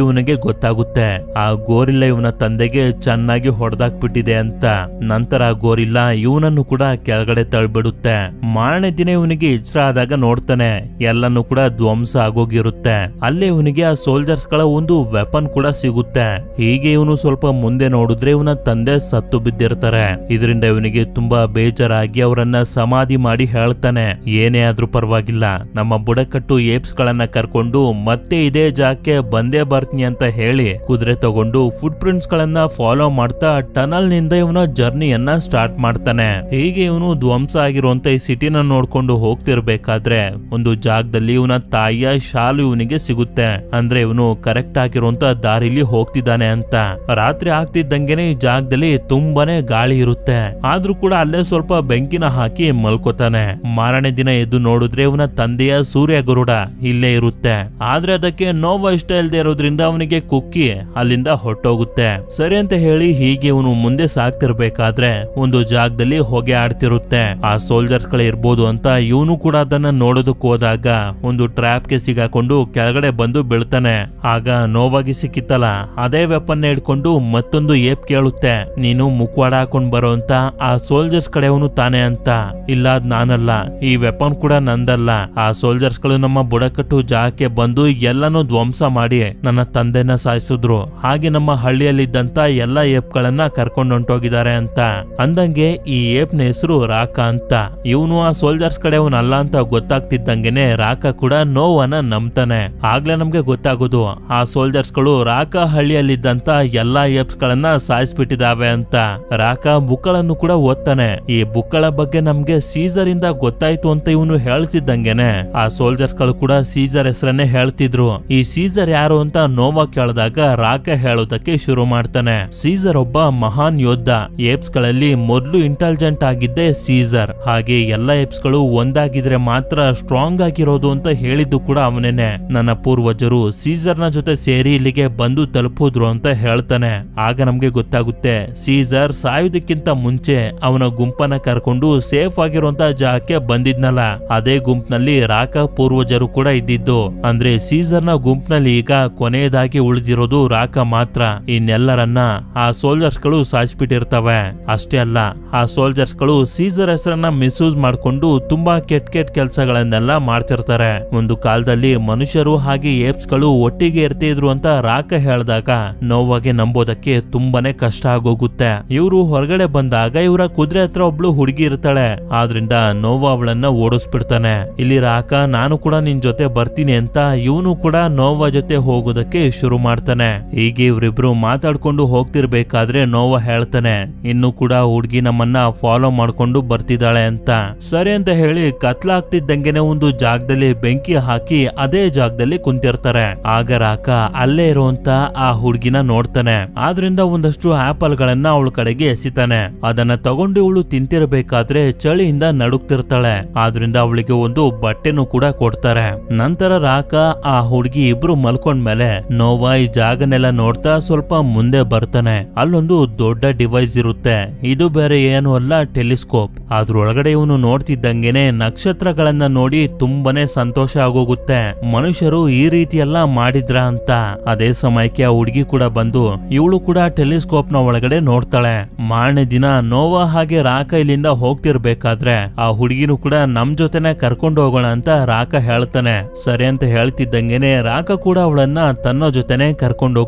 ಇವನಿಗೆ ಗೊತ್ತಾಗುತ್ತೆ ಆ ಗೋರಿಲ್ಲಾ ಇವನ ತಂದೆಗೆ ಚೆನ್ನಾಗಿ ಹೊಡೆದಾಕ್ಬಿಟ್ಟಿದೆ ಅಂತ. ನಂತರ ಗೋರಿಲ್ಲಾ ಇವನನ್ನು ಕೂಡ ಕೆಳಗಡೆ ತಳ್ಬಿಡುತ್ತೆ. ಮಾರನೇ ದಿನ ಇವನಿಗೆ ಎಚ್ಚರ ಆದಾಗ ನೋಡ್ತಾನೆ ಎಲ್ಲನ್ನು ಕೂಡ ಧ್ವಂಸ ಆಗೋಗಿರುತ್ತೆ. ಅಲ್ಲೇ ಇವನಿಗೆ ಆ ಸೋಲ್ಜರ್ಸ್ ಗಳ ಒಂದು ವೆಪನ್ ಕೂಡ ಸಿಗುತ್ತೆ. ಹೀಗೆ ಇವನು ಸ್ವಲ್ಪ ಮುಂದೆ ನೋಡಿದ್ರೆ ಇವನ ತಂದೆ ಸತ್ತು ಬಿದ್ದಿರ್ತಾರೆ. ಇದರಿಂದ ಇವನಿಗೆ ತುಂಬಾ ಬೇಜಾರಾಗಿ ಅವರನ್ನ ಸಮಾಧಿ ಮಾಡಿ ಹೇಳ್ತಾನೆ, ಏನೇ ಆದ್ರೂ ಪರವಾಗಿಲ್ಲ, ನಮ್ಮ ಬುಡಕಟ್ಟು ಏಪ್ಸ್ ಗಳನ್ನ ಕರ್ಕೊಂಡು ಮತ್ತೆ ಇದೇ ಜಾಗಕ್ಕೆ ಬಂದೇ ಬರ್ತೀನಿ ಅಂತ ಹೇಳಿ ಕುದುರೆ ತಗೊಂಡು ಫುಟ್ ಪ್ರಿಂಟ್ಸ್ ಗಳನ್ನ ಫಾಲೋ ಮಾಡ್ತಾ ಟನಲ್ ನಿಂದ ಇವನ ಜರ್ನಿಯನ್ನ ಸ್ಟಾರ್ಟ್ ಮಾಡ್ತಾನೆ. ಹೀಗೆ ಇವನು ಧ್ವಂಸ ಆಗಿರುವಂತ ಈ ಸಿಟಿನ ನೋಡ್ಕೊಂಡು ಹೋಗ್ತಿರ್ಬೇಕಾದ್ರೆ ಒಂದು ಜಾಗದಲ್ಲಿ ಇವನ ತಾಯಿಯ ಶಾಲು ಇವನಿಗೆ ಸಿಗುತ್ತೆ. ಅಂದ್ರೆ ಇವನು ಕರೆಕ್ಟ್ ಆಗಿರುವಂತ ದಾರಿಲಿ ಹೋಗ್ತಿದ್ದಾನೆ ಅಂತ. ರಾತ್ರಿ ಆಗ್ತಿದ್ದಂಗೆನೆ ಈ ಜಾಗದಲ್ಲಿ ತುಂಬಾನೇ ಗಾಳಿ ಇರುತ್ತೆ. ಆದ್ರೂ ಕೂಡ ಅಲ್ಲೇ ಸ್ವಲ್ಪ ಬೆಂಕಿನ ಹಾಕಿ ಮಲ್ಕೋತಾನೆ. ಮಾರನೇ ದಿನ ಎದ್ದು ನೋಡಿದ್ರೆ ಇವನ ತಂದೆಯ ಸೂರ್ಯ ಗರುಡ ಇಲ್ಲೇ ಇರುತ್ತೆ. ಆದ್ರೆ ಅದಕ್ಕೆ ನೋವಾ ಇಷ್ಟ ಇಲ್ಲದೆ ಇರೋದ್ರಿಂದ ಅವನಿಗೆ ಕುಕ್ಕಿ ಅಲ್ಲಿಂದ ಹೊಟ್ಟೋಗುತ್ತೆ. ಸರಿ ಅಂತ ಹೇಳಿ ಹೀಗೆ ಇವನು ಮುಂದೆ ಸಾಕ್ತಿರ್ಬೇಕಾದ್ರೆ ಒಂದು ಜಾಗದಲ್ಲಿ ಹೊಗೆ ಆಡ್ತಿರುತ್ತೆ. ಆ ಸೋಲ್ಜರ್ಸ್ ಗಳು ಇರ್ಬೋದು ಅಂತ ಇವನು ಕೂಡ ಅದನ್ನ ನೋಡೋದಕ್ಕೆ ಹೋದಾಗ ಒಂದು ಟ್ರ್ಯಾಪ್ ಗೆ ಸಿಗಾಕೊಂಡು ಕೆಳಗಡೆ ಬಂದು ಬೀಳ್ತಾನೆ. ಆಗ ನೋವಾಗಿ ಸಿಕ್ಕಿತ್ತಲ್ಲ ಅದೇ ವೆಪನ್ ಹಿಡ್ಕೊಂಡು ಮತ್ತೊಂದು ಏಪ್ ಕೇಳುತ್ತೆ, ನೀನು ಮುಖವಾಡ ಹಾಕೊಂಡ್ ಬರೋ ಅಂತ ಆ ಸೋಲ್ಜರ್ಸ್ ಕಡೆಯವನು ತಾನೆ ಅಂತ. ಇಲ್ಲ ಅದ್ ನಾನಲ್ಲ, ಈ ವೆಪನ್ ಕೂಡ ನಂದಲ್ಲ. ಆ ಸೋಲ್ಜರ್ಸ್ ಗಳು ನಮ್ಮ ಬುಡಕಟ್ಟು ಜಾಗಕ್ಕೆ ಬಂದು ಎಲ್ಲಾನು ಧ್ವಂಸ ಮಾಡಿ ನನ್ನ ತಂದೆನ ಸಾಯಿಸಿದ್ರು. ಹಾಗೆ ನಮ್ಮ ಹಳ್ಳಿಯಲ್ಲಿದ್ದಂತ ಎಲ್ಲಾ ಏಪ್ ಗಳನ್ನ ಕರ್ಕೊಂಡು ಹೊಂಟೋಗಿದ್ದಾರೆ ಅಂತ. ಅಂದಂಗೆ ಈ ಏಪ್ ನ ಹೆಸರು ರಾಕ ಅಂತ. ಇವನು ಆ ಸೋಲ್ಜರ್ಸ್ ಕಡೆಯವನಲ್ಲ ಅಂತ ಗೊತ್ತಾಗ್ತಿದ್ದಂಗೆನೆ ರಾಕ ಕೂಡ ನೋವನ ನಂಬ್ತಾನೆ. ಆಗ್ಲೇ ನಮ್ಗೆ ಗೊತ್ತಾಗೋದು ಆ ಸೋಲ್ಜರ್ಸ್ ಗಳು ರಾಕ ಹಳ್ಳಿಯಲ್ಲಿದ್ದಂತ ಎಲ್ಲಾ ಏಪ್ಸ್ ಗಳನ್ನ ಸಾಯಿಸ್ಬಿಟ್ಟಿದಾವೆ ಅಂತ. ರಾಕ ಬುಕ್ಗಳನ್ನು ಕೂಡ ಓದ್ತಾನೆ. ಈ ಬುಕ್ಗಳ ಬಗ್ಗೆ ನಮ್ಗೆ ಸೀಸರ್ ಇಂದ ಗೊತ್ತಾಯ್ತು ಅಂತ ಇವನು ಹೇಳ್ತಿದ್ದಂಗೆನೆ ಆ ಸೋಲ್ಜರ್ಸ್ ಗಳು ಕೂಡ ಸೀಸರ್ ಹೆಸರನ್ನೇ ಹೇಳ್ತಿದ್ರು. ಈ ಸೀಸರ್ ಯಾರು ಅಂತ ನೋವಾ ಕೇಳಿದಾಗ ರಾಕ ಹೇಳೋದಕ್ಕೆ ಶುರು ಮಾಡ್ತಾನೆ. ಸೀಸರ್ ಒಬ್ಬ ಮಹಾನ್ ಯೋಧ. ಏಪ್ಸ್ ಗಳಲ್ಲಿ ಮೊದಲು ಇಂಟೆಲಿಜೆಂಟ್ ಆಗಿದ್ದೆ ಸೀಸರ್. ಹಾಗೆ ಎಲ್ಲಾ ಏಪ್ಸ್ ಗಳು ಒಂದಾಗಿದ್ರೆ ಮಾತ್ರ ಸ್ಟ್ರಾಂಗ್ ಆಗಿರೋದು ಅಂತ ಹೇಳಿದ್ದು ಕೂಡ ಅವನೇನೆ. ನನ್ನ ಪೂರ್ವಜರು ಸೀಸರ್ ನ ಜೊತೆ ಸೇರಿ ಇಲ್ಲಿಗೆ ಬಂದು ತಲುಪಿದ್ರು ಅಂತ ಹೇಳ್ತಾನೆ. ಆಗ ನಮ್ಗೆ ಗೊತ್ತಾಗುತ್ತೆ ಸೀಸರ್ ಸಾಯುವುದಕ್ಕಿಂತ ಮುಂಚೆ ಅವನ ಗುಂಪನ್ನ ಕರ್ಕೊಂಡು ಸೇಫ್ ಆಗಿರುವಂತ ಜಾಗಕ್ಕೆ ಬಂದಿದ್ನಲ್ಲ, ಅದೇ ಗುಂಪಿನಲ್ಲಿ ರಾಕ ಪೂರ್ವಜರು ಕೂಡ ಇದ್ದಿದ್ದು. ಅಂದ್ರೆ ಸೀಸರ್ನ ಗುಂಪಿನಲ್ಲಿ ಈಗ ಕೊನೆಯದಾಗಿ ಉಳಿದಿರೋದು ರಾಕ ಮಾತ್ರ. ಇನ್ನೆಲ್ಲರನ್ನ ಆ ಸೋಲ್ಜರ್ಸ್ ಗಳು ಸಾಯಿಸ್ಬಿಟ್ಟಿರ್ತವೆ. ಅಷ್ಟೇ ಅಲ್ಲ, ಆ ಸೋಲ್ಜರ್ಸ್ ಗಳು ಸೀಸರ್ ಹೆಸರನ್ನ ಮಿಸ್ಯೂಸ್ ಮಾಡ್ಕೊಂಡು ತುಂಬಾ ಕೆಟ್ಟ ಕೆಲಸಗಳನ್ನೆಲ್ಲ ಮಾಡ್ತಿರ್ತಾರೆ. ಒಂದು ಕಾಲದಲ್ಲಿ ಮನುಷ್ಯರು ಹಾಗೆ ಏಪ್ಸ್ ಗಳು ಒಟ್ಟಿಗೆ ಇರ್ತಿದ್ರು ಅಂತ ರಾಕ ಹೇಳಿದಾಗ ನೋವಾಗೆ ನಂಬೋದಕ್ಕೆ ತುಂಬಾನೇ ಕಷ್ಟ ಆಗೋಗುತ್ತೆ. ಇವರು ಹೊರಗಡೆ ಬಂದಾಗ ಇವರ ಕುದುರೆ ಹತ್ರ ಒಬ್ಳು ಹುಡುಗಿ ಇರ್ತಾಳೆ. ಆದ್ರಿಂದ ನೋವಾ ಅವಳನ್ನ ಓಡಿಸ್ಬಿಡ್ತಾನೆ. ಇಲ್ಲಿ ರಾಕ ನಾನು ಕೂಡ ನಿನ್ ಜೊತೆ ಬರ್ತೀನಿ ಅಂತ ಇವನು ಕೂಡ ನೋವಾ ಜೊತೆ ಹೋಗೋದಕ್ಕೆ ಶುರು ಮಾಡ್ತಾನೆ. ಹೀಗೆ ಇವರಿಬ್ರು ಮಾತಾಡ್ಕೊಂಡು ಹೋಗ್ತಿರ್ಬೇಕಾದ್ರೆ ನೋವಾ ಹೇಳ್ತಾನೆ, ಇನ್ನು ಕೂಡ ಹುಡುಗಿ ನಮ್ಮನ್ನ ಫಾಲೋ ಮಾಡ್ಕೊಂಡು ಬರ್ತಿದ್ದಾಳೆ ಅಂತ. ಸರಿ ಅಂತ ಹೇಳಿ ಕತ್ಲಾಗ್ತಿದ್ದಂಗೆನೆ ಒಂದು ಜಾಗದಲ್ಲಿ ಬೆಂಕಿ ಹಾಕಿ ಅದೇ ಜಾಗದಲ್ಲಿ ಕುಂತಿರ್ತಾರೆ. ಆಗ ರಾಕ ಅಲ್ಲೇ ಇರುವಂತ ಆ ಹುಡುಗಿನ ನೋಡ್ತಾನೆ. ಆದ್ರಿಂದ ಒಂದಷ್ಟು ಆಪಲ್ ಗಳನ್ನ ಅವಳ ಕಡೆಗೆ ಎಸಿತಾನೆ. ಅದನ್ನ ತಗೊಂಡು ಇವಳು ತಿಂತಿರ್ಬೇಕಾದ್ರೆ ಚಳಿಯಿಂದ ನಡುಕ್ತಿರ್ತಾಳೆ. ಆದ್ರಿಂದ ಅವಳಿಗೆ ಒಂದು ಬಟ್ಟೆನೂ ಕೂಡ ಕೊಡ್ತಾರೆ. ನಂತರ ರಾಕ ಆ ಹುಡುಗಿ ಇಬ್ರು ಮಲ್ಕೊಂಡ್ಮೇಲೆ ನೋವಾ ಈ ಜಾಗನೆಲ್ಲ ನೋಡ್ತಾ ಸ್ವಲ್ಪ ಮುಂದೆ ಬರ್ತಾನೆ. ಅಲ್ಲೊಂದು ದೊಡ್ಡ ಡಿವೈಸ್ ಇರುತ್ತೆ. ಇದು ಬೇರೆ ಏನು ಅಲ್ಲ, ಟೆಲಿಸ್ಕೋಪ್. ಅದ್ರೊಳಗಡೆ ಇವನು ನೋಡ್ತಿದ್ದಂಗೆನೆ ನಕ್ಷತ್ರಗಳನ್ನ ನೋಡಿ ತುಂಬಾನೇ ಸಂತೋಷ ಆಗೋಗುತ್ತೆ. ಮನುಷ್ಯರು ಈ ರೀತಿ ಎಲ್ಲ ಮಾಡಿದ್ರ ಅಂತ. ಅದೇ ಸಮಯಕ್ಕೆ ಆ ಹುಡುಗಿ ಕೂಡ ಬಂದು ಇವಳು ಕೂಡ ಟೆಲಿಸ್ಕೋಪ್ ನ ಒಳಗಡೆ ನೋಡ್ತಾಳೆ. ಮಾರನೇ ದಿನ ನೋವಾ ಹಾಗೆ ರಾಕ ಇಲ್ಲಿಂದ ಹೋಗ್ತಿರ್ಬೇಕಾದ್ರೆ ಆ ಹುಡುಗಿನೂ ಕೂಡ ನಮ್ ಜೊತೆನೆ ಕರ್ಕೊಂಡು ಹೋಗೋಣ ಅಂತ ರಾಕ ಹೇಳ್ತಾನೆ. ಸರಿ ಅಂತ ಹೇಳ್ತಿದ್ದಂಗೆನೆ ರಾಕ ಕೂಡ ಅವಳನ್ನ ತನ್ನ ಜೊತೆನೆ ಕರ್ಕೊಂಡು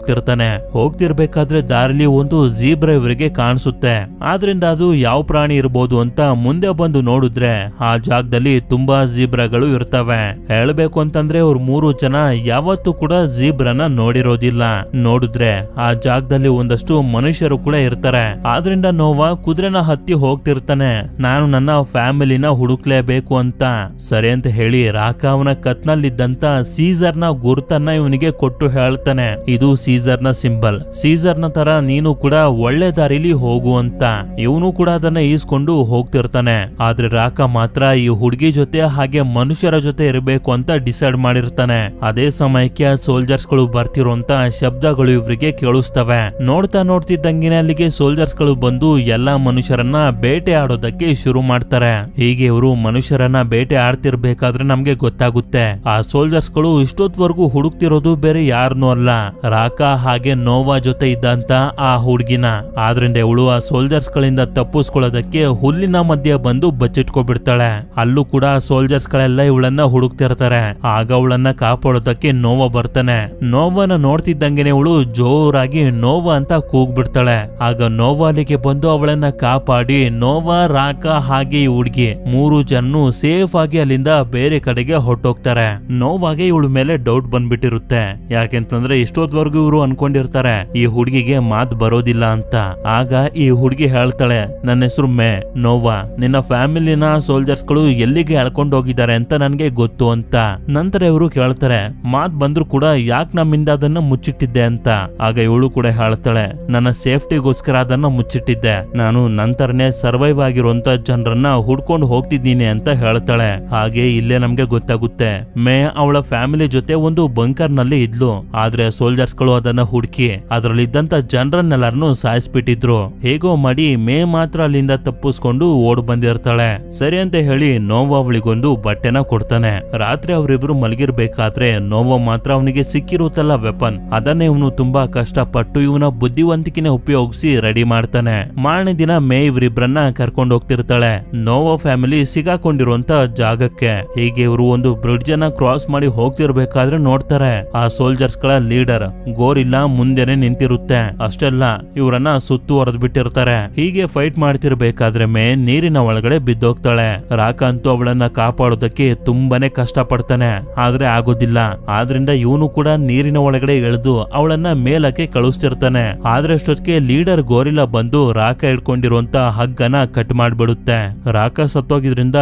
ಹೋಗ್ತಿರ್ಬೇಕಾದ್ರೆ ದಾರಿಲಿ ಒಂದು ಜೀಬ್ರಾ ಇವರಿಗೆ ಕಾಣಿಸುತ್ತೆ. ಆದ್ರಿಂದ ಅದು ಯಾವ ಪ್ರಾಣಿ ಇರ್ಬೋದು ಅಂತ ಮುಂದೆ ಬಂದು ನೋಡಿದ್ರೆ ಆ ಜಾಗದಲ್ಲಿ ತುಂಬಾ ಜೀಬ್ರಾಗಳು ಇರ್ತವೆ. ಹೇಳ್ಬೇಕು ಅಂತಂದ್ರೆ ಅವ್ರು 3 ಜನ ಯಾವತ್ತೂ ಕೂಡ ಜೀಬ್ರನ ನೋಡಿರೋದಿಲ್ಲ. ನೋಡಿದ್ರೆ ಆ ಜಾಗದಲ್ಲಿ ಒಂದಷ್ಟು ಮನುಷ್ಯರು ಕೂಡ ಇರ್ತಾರೆ. ಆದ್ರಿಂದ ನೋವಾ ಕುದುರೆನ ಹತ್ತಿ ಹೋಗ್ತಿರ್ತಾನೆ, ನಾನು ನನ್ನ ಫ್ಯಾಮಿಲಿನ ಹುಡುಕ್ಲೇಬೇಕು ಅಂತ. ಸರಿ ಅಂತ ಹೇಳಿ ರಾಕ ಅವನ ಕತ್ನಲ್ಲಿದ್ದಂತ ಸೀಸರ್ನ ಗುರುತನ್ನ ಇವನಿಗೆ ಕೊಟ್ಟು ಹೇಳ್ತಾನೆ, ಇದು ಸೀಸರ್ನ ಸಿಂಬಲ್. ಸೀಸರ್ನ ತರ ನೀನು ಕೂಡ ಒಳ್ಳೆ ದಾರಿಲಿ ಹೋಗು ಅಂತ. ಇವನು ಕೂಡ ಅದನ್ನ ಈಸ್ಕೊಂಡು ಹೋಗ್ತಿರ್ತಾನೆ. ಆದ್ರೆ ರಾಕ ಮಾತ್ರ ಈ ಹುಡುಗಿ ಜೊತೆ ಹಾಗೆ ಮನುಷ್ಯರ ಜೊತೆ ಇರಬೇಕು ಅಂತ ಡಿಸೈಡ್ ಮಾಡಿರ್ತಾನೆ. ಅದೇ ಸಮಯಕ್ಕೆ ಸೋಲ್ಜರ್ಸ್ ಗಳು ಬರ್ತಿರುವಂತ ಶಬ್ದಗಳು ಇವರಿಗೆ ಕೇಳಿಸ್ತವೆ. ನೋಡ್ತಿದ್ದಂಗೆ ಅಲ್ಲಿಗೆ ಸೋಲ್ಜರ್ಸ್ ಗಳು ಬಂದು ಎಲ್ಲಾ ಮನುಷ್ಯರನ್ನ ಬೇಟೆ ಆಡೋದಕ್ಕೆ ಶುರು ಮಾಡ್ತಾರೆ. ಹೀಗೆ ಇವರು ಮನುಷ್ಯರನ್ನ ಬೇಟೆ ಆಡ್ತಿರ್ಬೇಕಾದ್ರೆ ನಮ್ಗೆ ಗೊತ್ತಾಗುತ್ತೆ ಆ ಸೋಲ್ಜರ್ಸ್ ಗಳು ಇಷ್ಟೊತ್ವರೆಗೂ ಹುಡುಕ್ತಿರೋದು ಬೇರೆ ಯಾರನ್ನೂ ಅಲ್ಲ, ರಾಕ ಹಾಗೆ ನೋವಾ ಜೊತೆ ಇದ್ದಂತ ಆ ಹುಡುಗಿನ. ಆದ್ರಿಂದ ಇವಳು ಆ ಸೋಲ್ಜರ್ಸ್ ಗಳಿಂದ ತಪ್ಪಿಸ್ಕೊಳ್ಳೋದಕ್ಕೆ ಹುಲ್ಲಿನ ಮಧ್ಯೆ ಬಂದು ಬಚ್ಚಿಟ್ಕೊಬಿಡ್ತಾಳೆ. ಅಲ್ಲೂ ಕೂಡ ಸೋಲ್ಜರ್ಸ್ ಗಳೆಲ್ಲ ಇವಳನ್ನ ಹುಡುಕ್ತಿರ್ತಾರೆ. ಆಗ ಅವಳನ್ನ ಕಾಪಾಡೋದಕ್ಕೆ ನೋವಾ ಬರ್ತಾನೆ. ನೋವಾನ ನೋಡ್ತಿದ್ದಂಗೆನೆ ಇವಳು ಜೋರಾಗಿ ನೋವಾ ಅಂತ ಕೂಗ್ಬಿಡ್ತಾಳೆ. ಆಗ ನೋವಾ ಅಲ್ಲಿಗೆ ಬಂದು ಅವಳನ್ನ ಕಾಪಾಡಿ ನೋವಾ, ರಾಕ ಹಾಗೆ ಈ ಹುಡುಗಿ 3 ಜನ ಸೇಫ್ ಆಗಿ ಅಲ್ಲಿಂದ ಬೇರೆ ಕಡೆಗೆ ಹೊರಟೋಗ್ತಾರೆ. ನೋವಾಗೆ ಇವಳ ಮೇಲೆ ಡೌಟ್ ಬಂದ್ಬಿಟ್ಟಿರುತ್ತೆ. ಯಾಕೆಂತಂದ್ರೆ ಇಷ್ಟೊತ್ವರೆಗೂ ಇವರು ಅನ್ಕೊಂಡಿರ್ತಾರೆ ಈ ಹುಡುಗಿಗೆ ಮಾತು ಬರೋದಿಲ್ಲ ಅಂತ. ಆಗ ಈ ಹುಡುಗಿ ಹೇಳ್ತಾಳೆ, ನನ್ನ ಹೆಸರು ನೋವಾ, ನಿನ್ನ ಫ್ಯಾಮಿಲಿನ ಸೋಲ್ಜರ್ಸ್ ಗಳು ಎಲ್ಲಿಗೆ ಎಳ್ಕೊಂಡು ಹೋಗಿದ್ದಾರೆ ಅಂತ ನನ್ಗೆ ಗೊತ್ತು ಅಂತ. ನಂತರ ಇವರು ಕೇಳ್ತಾರೆ, ಮಾತ್ ಬಂದ್ರು ಕೂಡ ಯಾಕೆ ನಮ್ಮಿಂದ ಅದನ್ನ ಮುಚ್ಚಿಟ್ಟಿದ್ದೆ ಅಂತ. ಆಗ ಇವಳು ಕೂಡ ಹೇಳ್ತಾಳೆ, ನನ್ನ ಸೇಫ್ಟಿಗೋಸ್ಕರ ಅದನ್ನ ಮುಚ್ಚಿಟ್ಟಿದ್ದೆ. ನಾನು ನಂತರನೇ ಸರ್ವೈವ್ ಆಗಿರುವಂತ ಜನರನ್ನ ಹುಡ್ಕೊಂಡು ಹೋಗ್ತಿದ್ದೀನಿ ಅಂತ ಹೇಳ್ತಾಳೆ. ಹಾಗೆ ಇಲ್ಲೇ ನಮ್ಗೆ ಗೊತ್ತಾಗುತ್ತೆ ಅವಳ ಫ್ಯಾಮಿಲಿ ಜೊತೆ ಒಂದು ಬಂಕರ್ ನಲ್ಲಿ ಇದ್ಲು. ಆದ್ರೆ ಸೋಲ್ಜರ್ಸ್ ಗಳು ಅದನ್ನ ಹುಡುಕಿ ಅದರಲ್ಲಿದ್ದಂತ ಜನರನ್ನೆಲ್ಲರನ್ನು ಸಾಯಿಸ್ಬಿಟ್ಟಿದ್ರು. ಹೇಗೋ ಮಾಡಿ ಮಾತ್ರ ಅಲ್ಲಿಂದ ತಪ್ಪಿಸ್ಕೊಂಡು ಓಡ್ ಬಂದಿರ್ತಾಳೆ. ಸರಿ ಅಂತ ಹೇಳಿ ನೋವಾ ಅವಳಿಗೊಂದು ಬಟ್ಟೆನ ಕೊಡ್ತಾನೆ. ರಾತ್ರಿ ಅವರಿಬ್ರು ಮಲಗಿರ್ಬೇಕಾದ್ರೆ ನೋವಾ ಮಾತ್ರ ಅವನಿಗೆ ಸಿಕ್ಕಿರುತ್ತಲ್ಲ ವೆಪನ್, ಅದನ್ನೇ ಇವನು ತುಂಬಾ ಕಷ್ಟಪಟ್ಟು ಇವನ ಬುದ್ಧಿವಂತಿಕೆನೆ ಉಪಯೋಗಿಸಿ ರೆಡಿ ಮಾಡ್ತಾನೆ. ಮಾರನೇ ದಿನ ಇವರಿಬ್ರನ್ನ ಕರ್ಕೊಂಡು ಹೋಗ್ತಿರ್ತಾಳೆ ನೋವಾ ಫ್ಯಾಮಿಲಿ ಸಿಗಾಕೊಂಡಿರುವಂತ ಜಾಗಕ್ಕೆ. ಹೀಗೆ ಇವರು ಒಂದು ಬ್ರಿಡ್ಜ್ ಅನ್ನ ಕ್ರಾಸ್ ಮಾಡಿ ಹೋಗ್ತಿರ್ಬೇಕಾದ್ರೆ ನೋಡ್ತಾರೆ ಆ ಸೋಲ್ಜರ್ಸ್ ಗಳ ಲೀಡರ್ ಗೋರಿಲ್ಲಾ ಮುಂದೆನೆ ನಿಂತಿರುತ್ತೆ. ಅಷ್ಟೆಲ್ಲ ಇವರನ್ನ ಸುತ್ತುವರೆದ್ ಬಿಟ್ಟಿರ್ತಾರೆ. ಹೀಗೆ ಫೈಟ್ ಮಾಡ್ತಿರ್ಬೇಕಾದ್ರೆ ನೀರಿನ ಒಳಗಡೆ ಬಿದ್ದೋಗ್ತಾಳೆ. ರಾಕ ಅಂತೂ ಅವಳನ್ನ ಕಾಪಾಡೋದಕ್ಕೆ ತುಂಬಾನೇ ಕಷ್ಟ ಪಡ್ತಾನೆ, ಆದ್ರೆ ಆಗೋದಿಲ್ಲ. ಆದ್ರಿಂದ ಇವನು ಕೂಡ ನೀರಿನ ಒಳಗಡೆ ಎಳೆದು ಅವಳನ್ನ ಮೇಲಕ್ಕೆ ಕಳಿಸ್ತಿರ್ತಾನೆ. ಆದ್ರೆ ಅಷ್ಟೊತ್ತಿಗೆ ಲೀಡರ್ ಗೋರಿಲ್ಲಾ ಬಂದು ರಾಕ ಹಿಡ್ಕೊಂಡಿರುವಂತ ಹಗ್ಗನ ಕಟ್ ಮಾಡ್ಬಿಡುತ್ತೆ. ರಾಕ ಸತ್ತೋಗಿದ್ರಿಂದ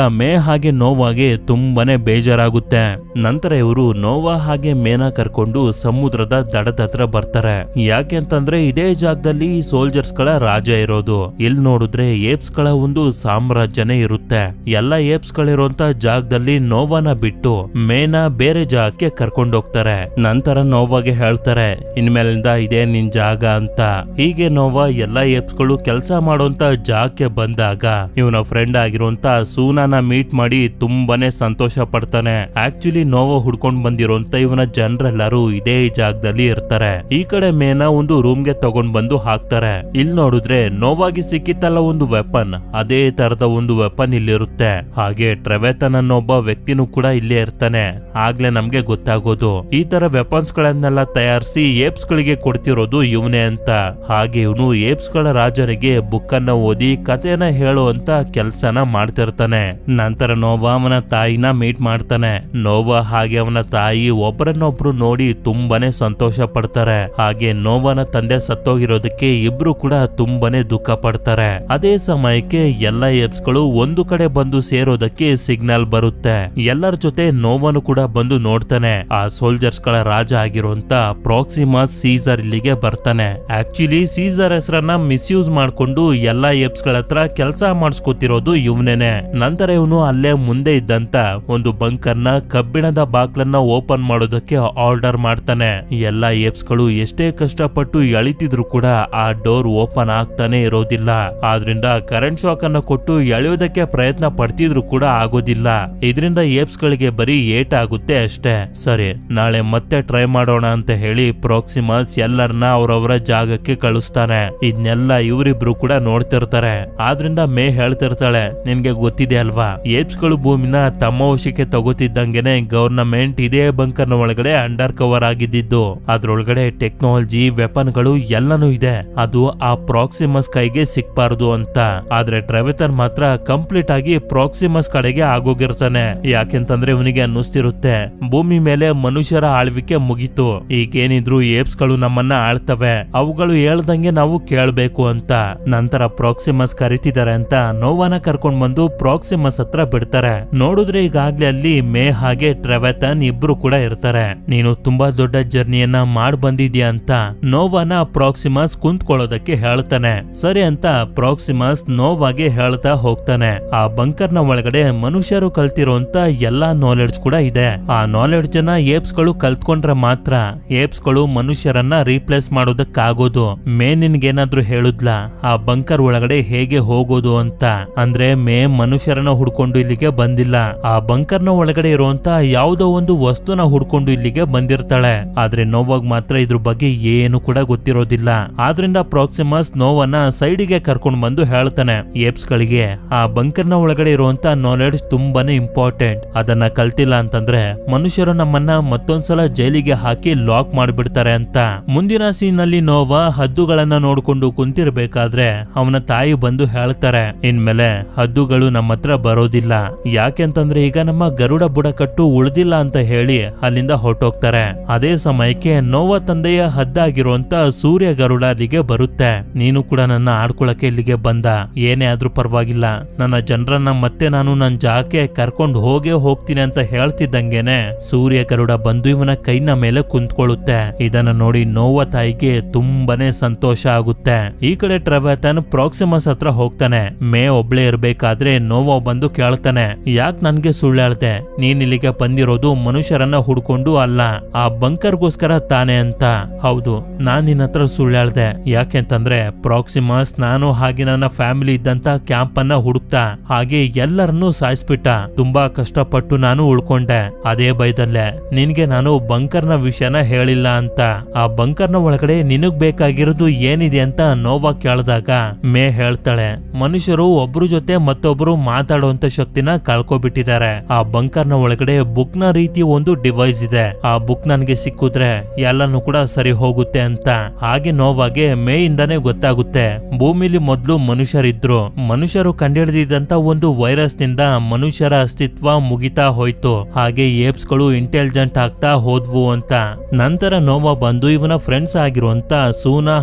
ಹಾಗೆ ನೋವಾಗೆ ತುಂಬಾನೇ ಬೇಜಾರಾಗುತ್ತೆ. ನಂತರ ಇವರು ನೋವಾ ಹಾಗೆ ಮೇನ ಕರ್ಕೊಂಡು ಸಮುದ್ರದ ದಡದ ಹತ್ರ ಬರ್ತಾರೆ. ಯಾಕೆ ಅಂತಂದ್ರೆ ಇದೇ ಜಾಗದಲ್ಲಿ ಸೋಲ್ಜರ್ಸ್ ಗಳ ರಾಜ ಇರೋದು. ಇಲ್ಲಿ ನೋಡಿದ್ರೆ ಏಪ್ಸ್ ಗಳ ಒಂದು ಸಾಮ್ರಾಜ್ಯನೇ ಇರುತ್ತೆ. ಎಲ್ಲ ಏಪ್ಸ್ ಗಳಿರುವಂತ ಜಾಗದಲ್ಲಿ ನೋವಾನ ಬಿಟ್ಟು ಮೇನ ಬೇರೆ ಜಾಗಕ್ಕೆ ಕರ್ಕೊಂಡೋಗ್ತಾರೆ. ನಂತರ ನೋವಾಗೆ ಹೇಳ್ತಾರೆ, ಇನ್ಮೇಲಿಂದ ಇದೇ ನಿನ್ ಜಾಗ ಅಂತ. ಹೀಗೆ ನೋವಾ ಎಲ್ಲಾ ಏಪ್ಸ್ಗಳು ಕೆಲಸ ಮಾಡುವಂತ ಜಾಗಕ್ಕೆ ಬಂದಾಗ ಇವನ ಫ್ರೆಂಡ್ ಆಗಿರುವಂತ ಸೂನಾನ ಮೀಟ್ ಮಾಡಿ ತುಂಬಾನೇ ಸಂತೋಷ ಪಡ್ತಾನೆ. ಆಕ್ಚುಲಿ ನೋವಾ ಹುಡ್ಕೊಂಡ್ ಬಂದಿರುವಂತ ಇವನ ಜನರೆಲ್ಲರೂ ಇದೇ ಜಾಗದಲ್ಲಿ ಇರ್ತಾರೆ. ಈ ಕಡೆ ಮೇನ ಒಂದು ರೂಮ್ಗೆ ತಗೊಂಡ್ ಬಂದು ಹಾಕ್ತಾರೆ. ಇಲ್ಲಿ ನೋಡಿದ್ರೆ ನೋವಾಗಿ ಸಿಕ್ಕಿತ್ತಲ್ಲ ಒಂದು ವೆಪನ್, ಅದೇ ತರದ ಒಂದು ವೆಪನ್ ಇಲ್ಲಿರುತ್ತೆ. ಹಾಗೆ ಟ್ರೆವೆತನ್ ಅನ್ನೋ ಒಬ್ಬ ವ್ಯಕ್ತಿನೂ ಕೂಡ ಇಲ್ಲೇ ಇರ್ತಾನೆ. ಆಗ್ಲೇ ನಮ್ಗೆ ಗೊತ್ತಾಗೋದು ಈ ತರ ವೆಪನ್ಸ್ ಗಳನ್ನೆಲ್ಲ ತಯಾರಿಸಿ ಏಪ್ಸ್ ಗಳಿಗೆ ಕೊಡ್ತಿರೋದು ಇವನೇ ಅಂತ. ಹಾಗೆ ಇವನು ಏಪ್ಸ್ ಗಳ ರಾಜನಿಗೆ ಬುಕ್ ಅನ್ನ ಓದಿ ಕಥೆನ ಹೇಳುವಂತ ಕೆಲ್ಸನ ಮಾಡ್ತಿರ್ತಾನೆ. ನಂತರ ನೋವಾ ಅವನ ತಾಯಿನ ಮೀಟ್ ಮಾಡ್ತಾನೆ. ನೋವಾ ಹಾಗೆ ಅವನ ತಾಯಿ ಒಬ್ಬರನ್ನೊಬ್ರು ನೋಡಿ ತುಂಬಾನೇ ಸಂತೋಷ ಪಡ್ತಾರೆ. ಹಾಗೆ ನೋವಾನ ತಂದೆ ಸತ್ತೋಗಿರೋದಕ್ಕೆ ಇಬ್ರು ಕೂಡ ತುಂಬಾನೇ ದುಃಖ ಪಡ್ತಾರೆ. ಅದೇ ಸಮಯಕ್ಕೆ ಎಲ್ಲಾ ಏಪ್ಸ್ ಗಳು ಒಂದು ಕಡೆ ಬಂದು ಸೇರೋದಕ್ಕೆ ಸಿಗ್ನಲ್ ಬರುತ್ತೆ. ಎಲ್ಲರ ಜೊತೆ ನೋವನು ಕೂಡ ಬಂದು ನೋಡ್ತಾನೆ. ಆ ಸೋಲ್ಜರ್ಸ್ ಗಳ ರಾಜ ಆಗಿರುವಂತ ಪ್ರಾಕ್ಸಿಮಸ್ ಸೀಸರ್ ಇಲ್ಲಿಗೆ ಬರ್ತಾನೆ. ಆಕ್ಚುಲಿ ಸೀಸರ್ ಹೆಸರನ್ನ ಮಿಸ್ಯೂಸ್ ಮಾಡ್ಕೊಂಡು ಎಲ್ಲಾ ಏಪ್ಸ್ ಗಳ ಹತ್ರ ಕೆಲಸ ಮಾಡಿಸ್ಕೊತಿರೋದು ಇವನೇನೆ. ನಂತರ ಇವನು ಅಲ್ಲೇ ಮುಂದೆ ಇದ್ದಂತ ಒಂದು ಬಂಕರ್ನ ಕಬ್ಬಿಣದ ಬಾಕ್ಲನ್ನ ಓಪನ್ ಮಾಡೋದಕ್ಕೆ ಆರ್ಡರ್ ಮಾಡ್ತಾನೆ. ಎಲ್ಲಾ ಏಪ್ಸ್ ಗಳು ಎಷ್ಟೇ ಕಷ್ಟಪಟ್ಟು ಎಳಿತಿದ್ರು ಕೂಡ ಆ ಡೋರ್ ಓಪನ್ ಆಗ್ತಾನೆ ಇರೋದಿಲ್ಲ. ಆದ್ರಿಂದ ಕರೆಂಟ್ ಶಾಕ್ ಅನ್ನ ಕೊಟ್ಟು ಎಳೆಯೋದಕ್ಕೆ ಪ್ರಯತ್ನ ಪಡ್ತಿದ್ರು ಕೂಡ ಆಗೋದಿಲ್ಲ. ಇದರಿಂದ ಏಪ್ಸ್ ಗಳಿಗೆ ಬರೀ ಏಟ್ ಆಗುತ್ತೆ ಅಷ್ಟೇ. ಸರಿ, ನಾಳೆ ಮತ್ತೆ ಟ್ರೈ ಮಾಡೋಣ ಅಂತ ಹೇಳಿ ಪ್ರಾಕ್ಸಿಮಸ್ ಎಲ್ಲರನ್ನ ಅವರವರ ಜಾಗಕ್ಕೆ ಕಳಿಸ್ತಾನೆ. ಇದನ್ನೆಲ್ಲ ಇವರಿಬ್ರು ಕೂಡ ನೋಡ್ತಿರ್ತಾರೆ. ಆದ್ರಿಂದ ಮೇ ಹೇಳ್ತಿರ್ತಾಳೆ, ನಿನ್ಗೆ ಗೊತ್ತಿದೆ ಅಲ್ವಾ, ಏಪ್ಸ್ ಗಳು ಭೂಮಿನ ತಮ್ಮ ವಶಕ್ಕೆ ತಗೋತಿದ್ದಂಗೆನೆ ಗವರ್ನಮೆಂಟ್ ಇದೇ ಬಂಕರ್ನ ಒಳಗಡೆ ಅಂಡರ್ ಕವರ್ ಆಗಿದ್ದು. ಅದ್ರೊಳಗಡೆ ಟೆಕ್ನಾಲಜಿ, ವೆಪನ್ ಗಳು ಎಲ್ಲನೂ ಇದೆ. ಅದು ಆ ಪ್ರಾಕ್ಸಿಮಸ್ ಕೈಗೆ ಸಿಕ್ಬಾರ್ದು ಅಂತ. ಆದ್ರೆ ಟ್ರೆವೆತನ್ ಮಾತ್ರ ಕಂಪ್ಲೀಟ್ ಆಗಿ ಪ್ರಾಕ್ಸಿಮಸ್ ಕಡೆಗೆ ಆಗೋಗಿರ್ತಾನೆ. ಯಾಕೆಂತಂದ್ರೆ ಇವನಿಗೆ ಅನ್ನಿಸ್ತಿರುತ್ತೆ, ಭೂಮಿ ಮೇಲೆ ಮನುಷ್ಯರ ಆಳ್ವಿಕೆ ಮುಗೀತು, ಈಗೇನಿದ್ರು ಏಪ್ಸ್ ಗಳು ನಮ್ಮನ್ನ ಆಳ್ತವೆ, ಅವುಗಳು ಹೇಳ್ದಂಗೆ ನಾವು ಕೇಳ್ಬೇಕು ಅಂತ. ನಂತರ ಪ್ರಾಕ್ಸಿಮಸ್ ಕರಿತಿದ್ದಾರೆ ಅಂತ ನೋವಾನ ಕರ್ಕೊಂಡ್ ಬಂದು ಪ್ರಾಕ್ಸಿಮಸ್ ಹತ್ರ ಬಿಡ್ತಾರೆ. ನೋಡಿದ್ರೆ ಈಗಾಗ್ಲೇ ಅಲ್ಲಿ ಮೇ ಹಾಗೆ ಟ್ರೆವೆತನ್ ಇಬ್ರು ಕೂಡ ಇರ್ತಾರೆ. ನೀನು ತುಂಬಾ ದೊಡ್ಡ ಜರ್ನಿಯನ್ನ ಮಾಡ್ ಬಂದಿದ್ಯಾ ಅಂತ ನೋವಾನ ಪ್ರಾಕ್ಸಿಮಸ್ ಕುಂತ್ಕೊಳ್ಳೋದಕ್ಕೆ ಹೇಳ್ತಾನೆ. ಸರಿ ಅಂತ ಪ್ರಾಕ್ಸಿಮಸ್ ನೋವಾಗೆ ಹೇಳ್ತಾ ಹೋಗ್ತಾನೆ. ಆ ಬಂಕರ್ನ ಒಳಗಡೆ ಮನುಷ್ಯರು ಕಲ್ತಿರುವಂತ ಎಲ್ಲಾ ನಾಲೆಡ್ಜ್ ಕೂಡ ಇದೆ. ಆ ನಾಲೆಡ್ಜ್ ಅನ್ನ ಏಪ್ಸ್ ಗಳು ಕಲ್ತ್ಕೊಂಡ್ರೆ ಮಾತ್ರ ಏಪ್ಸ್ ಗಳು ಮನುಷ್ಯರನ್ನ ರೀಪ್ಲೇಸ್ ಮಾಡೋದಕ್ಕಾಗೋದು. ಮೇ ನಿನ್ಗೇನಾದ್ರೂ ಹೇಳುದ್ಲ ಆ ಬಂಕರ್ ಒಳಗಡೆ ಹೇಗೆ ಹೋಗೋದು ಅಂತ? ಅಂದ್ರೆ ಮೇ ಮನುಷ್ಯರನ್ನ ಹುಡ್ಕೊಂಡು ಇಲ್ಲಿಗೆ ಬಂದಿಲ್ಲ, ಆ ಬಂಕರ್ನ ಒಳಗಡೆ ಇರುವಂತ ಯಾವುದೋ ಒಂದು ವಸ್ತುನ ಹುಡ್ಕೊಂಡು ಇಲ್ಲಿಗೆ ಬಂದಿರ್ತಾಳೆ. ಆದ್ರೆ ನೋವಾಗ್ ಮಾತ್ರ ಇದ್ರ ಬಗ್ಗೆ ಏನು ಕೂಡ ಗೊತ್ತಿರೋದಿಲ್ಲ. ಆದ್ರಿಂದ ಪ್ರಾಕ್ಸಿಮಸ್ ನೋವನ್ನ ಸೈಡಿಗೆ ಕರ್ಕೊಂಡು ಬಂದು ಹೇಳ್ತಾನೆ, ಏಪ್ಸ್ ಗಳಿಗೆ ಆ ಬಂಕರ್ನ ಒಳಗಡೆ ಇರುವಂತ ನಾಲೆಡ್ಜ್ ತುಂಬಾನೇ ಇಂಪಾರ್ಟೆಂಟ್. ಅದನ್ನ ಕಲ್ತಿಲ್ಲ ಅಂತಂದ್ರೆ ಮನುಷ್ಯರು ನಮ್ಮನ್ನ ಮತ್ತೊಂದ್ಸಲ ಜೈಲಿಗೆ ಹಾಕಿ ಲಾಕ್ ಮಾಡ್ಬಿಡ್ತಾರೆ ಅಂತ. ಮುಂದಿನ ಸೀನ್ ನಲ್ಲಿ ನೋವಾ ಹದ್ದುಗಳನ್ನ ನೋಡ್ಕೊಂಡು ಕುಂತಿರ್ಬೇಕಾದ್ರೆ ಅವನ ತಾಯಿ ಬಂದು ಹೇಳ್ತಾರೆ, ಇನ್ಮೇಲೆ ಹದ್ದುಗಳು ನಮ್ಮ ಹತ್ರ ಬರೋದಿಲ್ಲ. ಯಾಕೆಂತಂದ್ರೆ ಈಗ ನಮ್ಮ ಗರುಡ ಬುಡಕಟ್ಟು ಉಳ್ದಿಲ್ಲ ಅಂತ ಹೇಳಿ ಅಲ್ಲಿಂದ ಹೊರಟೋಗ್ತಾರೆ. ಅದೇ ಸಮಯಕ್ಕೆ ನೋವಾ ತಂದೆಯ ಹದ್ದಾಗಿರುವಂತ ಸೂರ್ಯ ಗರುಡ ಅಲ್ಲಿಗೆ ಬರುತ್ತೆ. ನೀನು ಕೂಡ ನನ್ನ ಆಡ್ಕೊಳಕ್ಕೆ ಇಲ್ಲಿಗೆ ಬಂದ, ಏನೇ ಆದ್ರೂ ಪರವಾಗಿಲ್ಲ, ನನ್ನ ಜನರನ್ನ ಮತ್ತೆ ನಾನು ನನ್ನ ಜಾಗಕ್ಕೆ ಕರ್ಕೊಂಡು ಹೋಗ್ತೀನಿ ಅಂತ ಹೇಳ್ತಿದ್ದಂಗೆನೆ ಸೂರ್ಯ ಗರುಡ ಬಂದು ಇವನ ಕೈನ ಮೇಲೆ ಕುಂತ್ಕೊಳ್ಳುತ್ತೆ. ಇದನ್ನ ನೋಡಿ ನೋವಾ ತಾಯಿಗೆ ತುಂಬಾನೇ ಸಂತೋಷ ಆಗುತ್ತೆ. ಈ ಕಡೆ ಟ್ರೆವೆತನ್ ಪ್ರಾಕ್ಸಿಮಸ್ ಹತ್ರ ಹೋಗ್ತಾನೆ. ಮೇ ಒಬ್ಳೆ ಇರ್ಬೇಕಾದ್ರೆ ನೋವಾ ಬಂದು ಕೇಳ್ತಾನೆ, ಯಾಕೆ ನನ್ಗೆ ಸುಳ್ಳು ಹೇಳ್ದೆ? ನೀನ್ ಇಲ್ಲಿಗೆ ಬಂದಿರೋದು ಮನುಷ್ಯರನ್ನ ಹುಡ್ಕೊಂಡು ಅಲ್ಲ, ಆ ಬಂಕರ್ಗೋಸ್ಕರ ತಾನೆ ಅಂತ. ಹೌದು, ನಾನ್ ನಿನ್ನ ಹತ್ರ ಸುಳ್ಳು ಹೇಳ್ದೆ. ಯಾಕೆಂತಂದ್ರೆ ಪ್ರಾಕ್ಸಿಮಸ್ ನಾನು ಹಾಗೆ ನನ್ನ ಫ್ಯಾಮಿಲಿ ಇದ್ದಂತ ಕ್ಯಾಂಪ್ ಅನ್ನ ಹುಡುಕ್ತಾ ಹಾಗೆ ಎಲ್ಲರನ್ನೂ ಸಾಯಿಸ್ಬಿಟ್ಟ. ತುಂಬಾ ಕಷ್ಟಪಟ್ಟು ನಾನು ಉಳ್ಕೊಂಡೆ. ಅದೇ ಭಯದಲ್ಲೇ ನಿನ್ಗೆ ನಾನು ಬಂಕರ್ನ ವಿಷಯನ ಹೇಳಿಲ್ಲ ಅಂತ. ಆ ಬಂಕರ್ನ ಒಳಗಡೆ ನಿನಗ್ ಬೇಕಾಗಿರೋದು ಏನಿದೆ ಅಂತ ನೋವಾ ಕೇಳಿದಾಗ ಮೇ ಹೇಳ್ತಾಳೆ, ಮನುಷ್ಯರು ಒಬ್ರು ಜೊತೆ ಮತ್ತೊಬ್ರು ಮಾತಾಡುವಂತ ಶಕ್ತಿನ ಕಳ್ಕೊಬಿಟ್ಟಿದ್ದಾರೆ. ಆ ಬಂಕರ್ನ ಒಳಗಡೆ ಬುಕ್ ನ ರೀತಿ ಒಂದು ಡಿವೈಸ್ ಇದೆ. ಆ ಬುಕ್ ನನ್ಗೆ ಸಿಕ್ಕಿದ್ರೆ ಎಲ್ಲಾನು ಕೂಡ ಸರಿ ಹೋಗುತ್ತೆ ಅಂತ. ಹಾಗೆ ನೋವಾಗೆ ಮೇ ಇಂದಾನೆ ಗೊತ್ತಾಗುತ್ತೆ, ಭೂಮಿಲಿ ಮೊದ್ಲು ಮನುಷ್ಯರಿದ್ರು, ಮನುಷ್ಯರು ಕಂಡುಹಿಡಿದಂತ ಒಂದು ವೈರಸ್ ನಿಂದ ಮನುಷ್ಯರ ಅಸ್ತಿತ್ವ ಮುಗಿತಾ ಹೋಯ್ತು. ಹಾಗೆ ಏಪ್ಸ್ ಗಳು ಇಂಟೆಲಿಜೆಂಟ್ ಆಗ್ತಾ ಹೋದ್ವು ಅಂತ. ನಂತರ ನೋವಾ ಬಂದು ಇವನ ಫ್ರೆಂಡ್ಸ್ ಆಗಿರುವಂತ ಸೂನಾ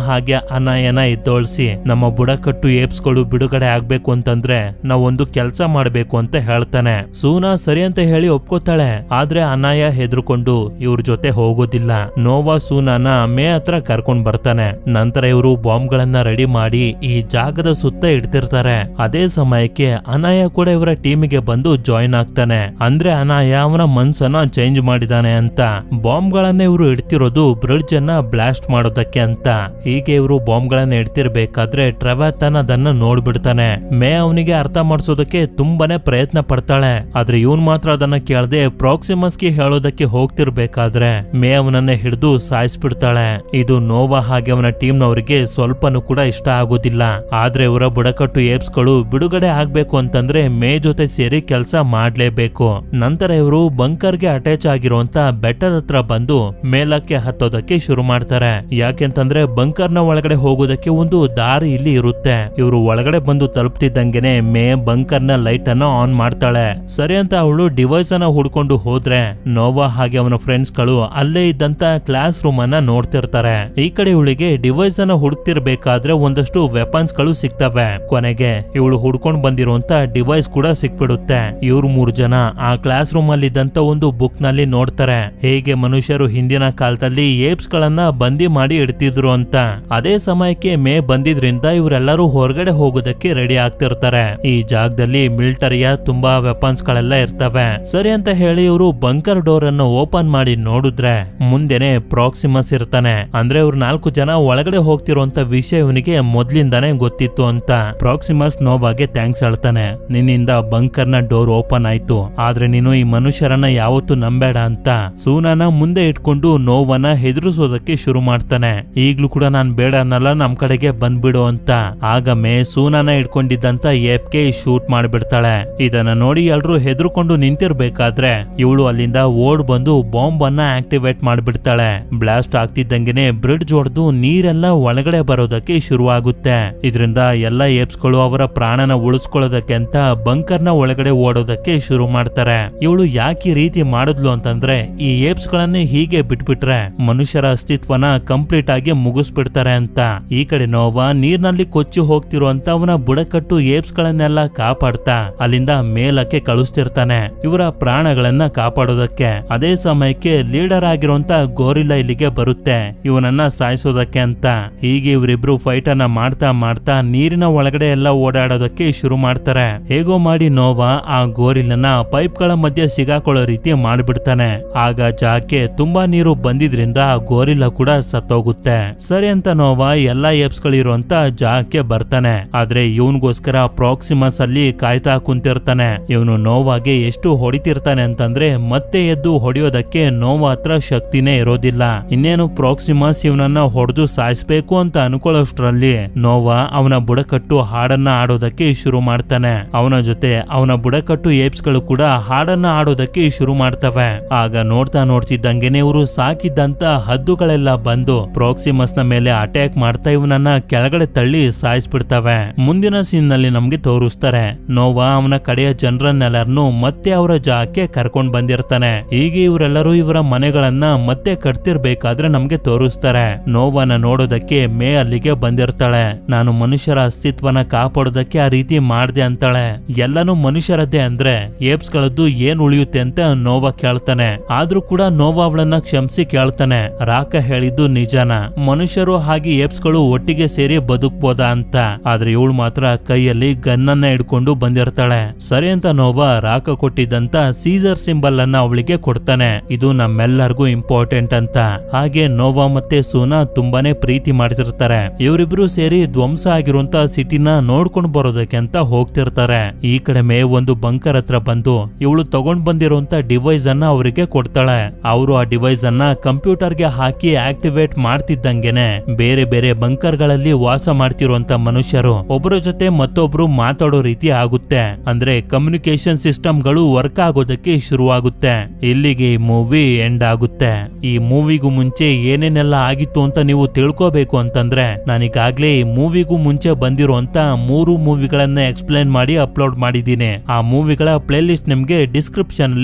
ಹಾಗೆ ಅನಾಯನ ಎದ್ದೋಳ್ಸಿ, ನಮ್ಮ ಬುಡಕಟ್ಟು ಏಪ್ಸ್ ಗಳು ಬಿಡುಗಡೆ ಆಗ್ಬೇಕು ಅಂತಂದ್ರೆ ನಾವೊಂದು ಕೆಲಸ ಮಾಡ್ಬೇಕು ಅಂತ ಹೇಳ್ತಾನೆ. ಸೂನಾ ಸರಿ ಅಂತ ಹೇಳಿ ಒಪ್ಕೋತಾಳೆ. ಆದ್ರೆ ಅನಾಯ ಹೆದರ್ಕೊಂಡು ಇವ್ರ ಜೊತೆ ಹೋಗೋದಿಲ್ಲ. ನೋವಾ ಸೂನಾನ ಮೇ ಹತ್ರ ಕರ್ಕೊಂಡ್ ಬರ್ತಾನೆ. ನಂತರ ಇವರು ಬಾಂಬ್ ಗಳನ್ನ ರೆಡಿ ಮಾಡಿ ಈ ಜಾಗದ ಸುತ್ತ ಇಡ್ತಿರ್ತಾರೆ. ಅದೇ ಸಮಯಕ್ಕೆ ಅನಾಯ ಕೂಡ ಇವರ ಟೀಮಿಗೆ ಬಂದು ಜಾಯಿನ್ ಆಗ್ತಾನೆ. ಅಂದ್ರೆ ಅನಾಯ ಅವನ ಮನ್ಸನ್ನ ಚೇಂಜ್ ಮಾಡಿದಾನೆ ಅಂತ. ಬಾಂಬ್ ಗಳನ್ನ ಇವರು ಇಡ್ತಿರೋದು ಬ್ರಿಡ್ಜ್ ಅನ್ನ ಬ್ಲಾಸ್ಟ್ ಮಾಡೋದಕ್ಕೆ ಅಂತ. ಹೀಗೆ ಇವರು ಬಾಂಬ್ ಗಳನ್ನ ಇಡ್ತಿರ್ಬೇಕಾದ್ರೆ ಟ್ರೆವಾತನ್ ಅದನ್ನ ನೋಡ್ಬಿಡ್ತಾನೆ. ಮೇ ಅವನಿಗೆ ಅರ್ಥ ಮಾಡಿಸೋದಕ್ಕೆ ತುಂಬಾನೇ ಪ್ರಯತ್ನ ಪಡ್ತಾಳೆ. ಆದ್ರೆ ಇವನ್ ಮಾತ್ರ ಅದನ್ನ ಕೇಳದೆ ಪ್ರಾಕ್ಸಿಮಸ್ಗೆ ಹೇಳೋದಕ್ಕೆ ಹೋಗ್ತಿರ್ಬೇಕಾದ್ರೆ ಮೇ ಅವನನ್ನ ಹಿಡಿದು ಸಾಯಿಸ್ಬಿಡ್ತಾಳೆ. ಇದು ನೋವಾ ಹಾಗೆ ಅವನ ಟೀಮ್ ನವರಿಗೆ ಸ್ವಲ್ಪನೂ ಕೂಡ ಇಷ್ಟ ಆಗೋದಿಲ್ಲ. ಆದ್ರೆ ಇವರ ಬುಡಕಟ್ಟು ಏಪ್ಸ್ ಗಳು ಬಿಡುಗಡೆ ಆಗ್ಬೇಕು ಅಂತಂದ್ರೆ ಮೇ ಜೊತೆ ಸೇರಿ ಕೆಲಸ ಮಾಡ್ಲೇಬೇಕು. ನಂತರ ಇವರು ಬಂಕರ್ಗೆ ಅಟ್ಯಾಚ್ ಆಗಿರುವಂತ ಬೆಟ್ಟದ ಹತ್ರ ಬಂದು ಮೇಲಕ್ಕೆ ಹತ್ತೋದಕ್ಕೆ ಶುರು ಮಾಡ್ತಾರೆ. ಯಾಕೆಂತಂದ್ರೆ ಬಂಕರ್ನ ಒಳಗಡೆ ಹೋಗೋದಕ್ಕೆ ಒಂದು ದಾರಿ ಇಲ್ಲಿ ಇರುತ್ತೆ. ಇವರು ಒಳಗಡೆ ಬಂದು ತಲುಪ್ತಿದ್ದಂಗೆನೆ ಮೇ ಬಂಕರ್ನ ಲೈಟ್ ಅನ್ನ ಆನ್ ಮಾಡ್ತಾಳೆ. ಸರಿ ಅಂತ ಅವಳು ಡಿವೈಸ್ ಅನ್ನ ಹುಡ್ಕೊಂಡು ಹೋದ್ರೆ ನೋವಾ ಹಾಗೆ ಅವನ ಫ್ರೆಂಡ್ಸ್ ಗಳು ಅಲ್ಲೇ ಇದ್ದಂತ ಕ್ಲಾಸ್ ರೂಮ್ ಅನ್ನ ನೋಡ್ತಿರ್ತಾರೆ. ಈ ಕಡೆ ಇವಳಿಗೆ ಡಿವೈಸ್ ಅನ್ನ ಹುಡುಕ್ತಿರ್ಬೇಕಾದ್ರೆ ಒಂದಷ್ಟು ವೆಪನ್ಸ್ ಗಳು ಸಿಗ್ತವೆ. ಕೊನೆಗೆ ಇವಳು ಹುಡ್ಕೊಂಡ್ ಬಂದಿರುವಂತ ಡಿವೈಸ್ ಕೂಡ ಸಿಕ್ಬಿಡುತ್ತೆ. ಇವ್ರು 3 ಜನ ಆ ಕ್ಲಾಸ್ ರೂಮ್ ಅಲ್ಲಿ ಇದ್ದಂತ ಒಂದು ಬುಕ್ ನಲ್ಲಿ ನೋಡ್ತಾರೆ ಹೇಗೆ ಮನುಷ್ಯರು ಹಿಂದಿನ ಕಾಲದಲ್ಲಿ ಏಪ್ಸ್ ಗಳನ್ನ ಬಂದಿ ಮಾಡಿ ಇಡ್ತಿದ್ರು ಅಂತ. ಅದೇ ಸಮಯಕ್ಕೆ ಮೇ ಬಂದಿದ್ರಿಂದ ಇವರೆಲ್ಲರೂ ಹೊರಗಡೆ ಹೋಗೋದಕ್ಕೆ ರೆಡಿ ಆಗ್ತಿರ್ತಾರೆ. ಈ ಜಾಗದಲ್ಲಿ ಮಿಲಿಟರಿಯ ತುಂಬಾ ವೆಪನ್ಸ್ ಗಳೆಲ್ಲ ಇರ್ತವೆ. ಸರಿ ಅಂತ ಹೇಳಿ ಇವರು ಬಂಕರ್ ಡೋರ್ ಅನ್ನು ಓಪನ್ ಮಾಡಿ ನೋಡಿದ್ರೆ ಮುಂದೆನೆ ಪ್ರಾಕ್ಸಿಮಸ್ ಇರ್ತಾನೆ. ಅಂದ್ರೆ ಇವ್ರು 4 ಜನ ಒಳಗಡೆ ಹೋಗ್ತಿರುವಂತ ವಿಷಯ ಇವನಿಗೆ ಮೊದ್ಲಿಂದಾನೆ ಗೊತ್ತಿತ್ತು ಅಂತ. ಪ್ರಾಕ್ಸಿಮಸ್ ನೋವಾಗೆ ಥ್ಯಾಂಕ್ಸ್ ಹೇಳ್ತಾನೆ. ನಿನ್ನಿಂದ ಬಂಕರ್ ನ ಡೋರ್ ಓಪನ್ ಆಯ್ತು, ಆದ್ರೆ ನೀನು ಈ ಮನುಷ್ಯರನ್ನ ಯಾವತ್ತೂ ನಂಬೇಡ ಅಂತ ಸೂನಾನ ಮುಂದೆ ಇಟ್ಕೊಂಡು ನೋವನ್ನ ಹೆದರಿಸೋದಕ್ಕೆ ಶುರು ಮಾಡ್ತಾನೆ. ಈಗ್ಲೂ ಕೂಡ ನಾನ್ ಬೇಡ ಅನ್ನಲ್ಲ, ನಮ್ ಕಡೆಗೆ ಬಂದ್ಬಿಡು ಅಂತ. ಆಗ ಮೇ ಸೂನಾನ ಇಟ್ಕೊಂಡಿದ್ದಂತ ಏಪ್ಗೆ ಶೂಟ್ ಮಾಡ್ಬಿಡ್ತಾಳೆ. ಇದನ್ನ ನೋಡಿ ಎಲ್ರು ಹೆದರ್ಕೊಂಡು ನಿಂತಿರ್ಬೇಕಾದ್ರೆ ಇವಳು ಅಲ್ಲಿಂದ ಓಡ್ ಬಂದು ಬಾಂಬ್ ಅನ್ನ ಆಕ್ಟಿವೇಟ್ ಮಾಡ್ಬಿಡ್ತಾಳೆ. ಬ್ಲಾಸ್ಟ್ ಆಗ್ತಿದ್ದಂಗೆನೆ ಬ್ರಿಡ್ಜ್ ಹೊಡೆದು ನೀರೆಲ್ಲ ಒಳಗಡೆ ಬರೋದಕ್ಕೆ ಶುರುವಾಗುತ್ತೆ. ಇದರಿಂದ ಎಲ್ಲ ಏಪ್ಸ್ ಗಳು ಅವರ ಪ್ರಾಣನ ಉಳಿಸ್ಕೊಳ್ಳೋದಕ್ಕೆ ಅಂತ ಬಂಕರ್ನ ಒಳಗಡೆ ಓಡೋದಕ್ಕೆ ಶುರು ಮಾಡ್ತಾರೆ. ಇವಳು ಯಾಕೆ ಈ ರೀತಿ ಮಾಡಿದ್ಲು ಅಂತಂದ್ರೆ ಈ ಏಪ್ಸ್ ಗಳನ್ನೇ ಹೀಗೆ ಬಿಟ್ಬಿಟ್ರೆ ಮನುಷ್ಯರ ಅಸ್ತಿತ್ವನ ಕಂಪ್ಲೀಟ್ ಆಗಿ ಮುಗಿಸ್ಬಿಡ್ತಾರೆ ಅಂತ. ಈ ಕಡೆ ನೋವಾ ನೀರ್ನಲ್ಲಿ ಕೊಚ್ಚಿ ಹೋಗ್ತಿರುವಂತ ಅವನ ಬುಡಕಟ್ಟು ಏಪ್ಸ್ ಗಳನ್ನೆಲ್ಲ ಕಾಪಾಡ್ತಾ ಅಲ್ಲಿಂದ ಮೇಲಕ್ಕೆ ಕಳಿಸ್ತಿರ್ತಾನೆ ಇವರ ಪ್ರಾಣಗಳನ್ನ ಕಾಪಾಡೋದಕ್ಕೆ. ಅದೇ ಸಮಯಕ್ಕೆ ಲೀಡರ್ ಆಗಿರುವಂತ ಗೋರಿಲ್ಲಾ ಇಲ್ಲಿಗೆ ಬರುತ್ತೆ ಇವನನ್ನ ಸಾಯಿಸೋದಕ್ಕೆ ಅಂತ. ಹೀಗೆ ಇವರಿಬ್ರು ಫೈಟ್ ಅನ್ನ ಮಾಡ್ತಾ ಮಾಡ್ತಾ ನೀರಿನ ಒಳಗಡೆ ಎಲ್ಲ ಓಡಾಡೋದಕ್ಕೆ ಶುರು ಮಾಡ್ತಾರೆ. ಹೇಗೋ ಮಾಡಿ ನೋವಾ ಆ ಗೋರಿಲ್ಲನ ಪೈಪ್ ಗಳ ಮಧ್ಯೆ ಸಿಗಾಕೊಳ್ಳೋ ರೀತಿ ಮಾಡ್ಬಿಡ್ತಾನೆ. ಆಗ ಜಾಕೆ ತುಂಬಾ ನೀರು ಬಂದಿದ್ರಿಂದ ಆ ಗೋರಿಲ್ಲ ಕೂಡ ಸತ್ತೋಗುತ್ತೆ. ಸರಿ ಅಂತ ನೋವಾ ಎಲ್ಲಾ ಏಪ್ಸ್ ಗಳಿರುವಂತ ಜಾಗಕ್ಕೆ ಬರ್ತಾನೆ. ಆದ್ರೆ ಇವನ್ಗೋಸ್ಕರ ಪ್ರಾಕ್ಸಿಮಸ್ ಅಲ್ಲಿ ಕಾಯ್ತಾ ಕುಂತಿರ್ತಾನೆ. ಇವನು ನೋವಾಗೆ ಎಷ್ಟು ಹೊಡಿತಿರ್ತಾನೆ ಅಂತಂದ್ರೆ ಮತ್ತೆ ಎದ್ದು ಹೊಡೆಯೋದಕ್ಕೆ ನೋವಾ ಹತ್ರ ಶಕ್ತಿನೇ ಇರೋದಿಲ್ಲ. ಇನ್ನೇನು ಪ್ರಾಕ್ಸಿಮಸ್ ಇವನನ್ನ ಹೊಡೆದು ಸಾಯಿಸ್ಬೇಕು ಅಂತ ಅನ್ಕೊಳ್ಳೋಷ್ಟ್ರಲ್ಲಿ ನೋವಾ ಅವನ ಬುಡಕಟ್ಟು ಹಾಡನ್ನ ಆಡೋದಕ್ಕೆ ಶುರು ಮಾಡ್ತಾನೆ. ಅವನ ಜೊತೆ ಅವನ ಬುಡಕಟ್ಟು ಏಪ್ಸ್ ಗಳು ಕೂಡ ಹಾಡನ್ನ ಆಡೋದಕ್ಕೆ ಶುರು ಮಾಡ್ತವೆ. ಆಗ ನೋಡ್ತಾ ನೋಡ್ತಿದ್ದಂಗೆನೆ ಇವರು ಸಾಕಿದ್ದಂತ ಹದ್ದುಗಳೆಲ್ಲ ಬಂದು ಪ್ರಾಕ್ಸಿಮಸ್ ನ ಮೇಲೆ ಅಟ್ಯಾಕ್ ಮಾಡ್ತಾ ಇವನನ್ನ ಕೆಳಗಡೆ ತಳ್ಳಿ ಸಾಯಿಸ್ಬಿಡ್ತವೆ. ಮುಂದಿನ ಸೀನ್ ನಲ್ಲಿ ನಮ್ಗೆ ತೋರಿಸ್ತಾರೆ ನೋವಾ ಅವನ ಕಡೆಯ ಜನರನ್ನೆಲ್ಲರನ್ನು ಮತ್ತೆ ಅವರ ಜಾಗಕ್ಕೆ ಕರ್ಕೊಂಡ್ ಬಂದಿರ್ತಾನೆ. ಹೀಗೆ ಇವರೆಲ್ಲರೂ ಇವರ ಮನೆಗಳನ್ನ ಮತ್ತೆ ಕಟ್ತಿರ್ಬೇಕಾದ್ರೆ ನಮ್ಗೆ ತೋರಿಸ್ತಾರೆ. ನೋವಾನ ನೋಡೋದಕ್ಕೆ ಮೇ ಅಲ್ಲಿಗೆ ಬಂದಿರ್ತಾಳೆ. ನಾನು ಮನುಷ್ಯರ ಅಸ್ತಿತ್ವನ ಕಾಪಾಡೋದಕ್ಕೆ ಆ ರೀತಿ ಮಾಡ್ದೆ ಅಂತಾಳೆ. ಎಲ್ಲಾನು ಮನುಷ್ಯರದ್ದೇ ಅಂದ್ರೆ ಏಪ್ಸ್ ಗಳದ್ದು ಏನ್ ಉಳಿಯುತ್ತೆ ಅಂತ ನೋವಾ ಕೇಳ್ತಾನೆ. ಆದ್ರೂ ಕೂಡ ನೋವಾ ಅವಳನ್ನ ಕ್ಷಮಿಸಿ ಕೇಳ್ತಾನೆ, ರಾಕ ಹೇಳಿದ್ದು ನಿಜಾನ, ಮನುಷ್ಯರು ಹಾಗೆ ಏಪ್ಸ್ ಗಳು ಒಟ್ಟಿಗೆ ಸೇರಿ ಬದುಕ್ಬೋದಾ ಅಂತ. ಆದ್ರೆ ಇವಳು ಮಾತ್ರ ಕೈಯಲ್ಲಿ ಗನ್ನನ್ನ ಹಿಡ್ಕೊಂಡು ಬಂದಿರ್ತಾಳೆ. ಸರಿ ಅಂತ ನೋವಾ ರಾಕ ಕೊಟ್ಟಿದ್ದಂತ ಸೀಸರ್ ಸಿಂಬಲ್ ಅನ್ನ ಅವಳಿಗೆ ಕೊಡ್ತಾನೆ. ಇದು ನಮ್ಮೆಲ್ಲರಿಗೂ ಇಂಪಾರ್ಟೆಂಟ್ ಅಂತ. ಹಾಗೆ ನೋವಾ ಮತ್ತೆ ಸೂನಾ ತುಂಬಾನೇ ಪ್ರೀತಿ ಮಾಡ್ತಿರ್ತಾರೆ. ಇವರಿಬ್ರು ಸೇರಿ ಧ್ವಂಸ ಆಗಿರುವಂತ ಸಿಟಿನ ನೋಡ್ಕೊಂಡು ಬರೋದಕ್ಕೆ ಅಂತ ಹೋಗ್ತಿರ್ತಾರೆ. ಈ ಕಡೆ ಮೇ ಒಂದು ಬಂಕರ್ ಹತ್ರ ಬಂದು ಇವಳು ತಗೊಂಡ್ ಬಂದಿರುವಂತ ಡಿವೈಸ್ ಅನ್ನ ಅವರಿಗೆ ಕೊಡ್ತಾಳೆ. ಅವರು ಆ ಡಿವೈಸ್ ಅನ್ನ ಕಂಪ್ಯೂಟರ್ ಗೆ ಹಾಕಿ ಆಕ್ಟಿವೇಟ್ ಮಾಡ್ತಿದ್ದಂಗೆನೆ ಬೇರೆ ಬೇರೆ ಬಂಕರ್ ಗಳಲ್ಲಿ ವಾಸ ಮಾಡ್ತಿರುವಂತ ಮನುಷ್ಯರು ಒಬ್ಬರ ಜೊತೆ ಮತ್ತೊಬ್ರು ಮಾತಾಡೋ ರೀತಿ ಆಗುತ್ತೆ. ಅಂದ್ರೆ ಕಮ್ಯುನಿಕೇಶನ್ ಸಿಸ್ಟಮ್ ಗಳು ವರ್ಕ್ ಆಗೋದಕ್ಕೆ ಶುರುವಾಗುತ್ತೆ. ಇಲ್ಲಿಗೆ ಈ ಮೂವಿ ಎಂಡ್ ಆಗುತ್ತೆ. ಈ ಮೂವಿಗೂ ಮುಂಚೆ ಏನೇನೆಲ್ಲ ಆಗಿತ್ತು ಅಂತ ನೀವು ತಿಳ್ಕೋಬೇಕು ಅಂತಂದ್ರೆ ನಾನೀಗಾಗ್ಲೇ ಈ ಮೂವಿಗೂ ಮುಂಚೆ ಬಂದಿರುವಂತ 3 ಮೂವಿಗಳನ್ನ ಎಕ್ಸ್ಪ್ಲೇನ್ ಮಾಡಿ ಅಪ್ಲೋಡ್ ಮಾಡಿದ್ದೀನಿ. ಆ ಮೂವಿಗಳ ಪ್ಲೇ ಲಿಸ್ಟ್ ನಿಮ್ಗೆ ಡಿಸ್ಕ್ರಿಪ್ಷನ್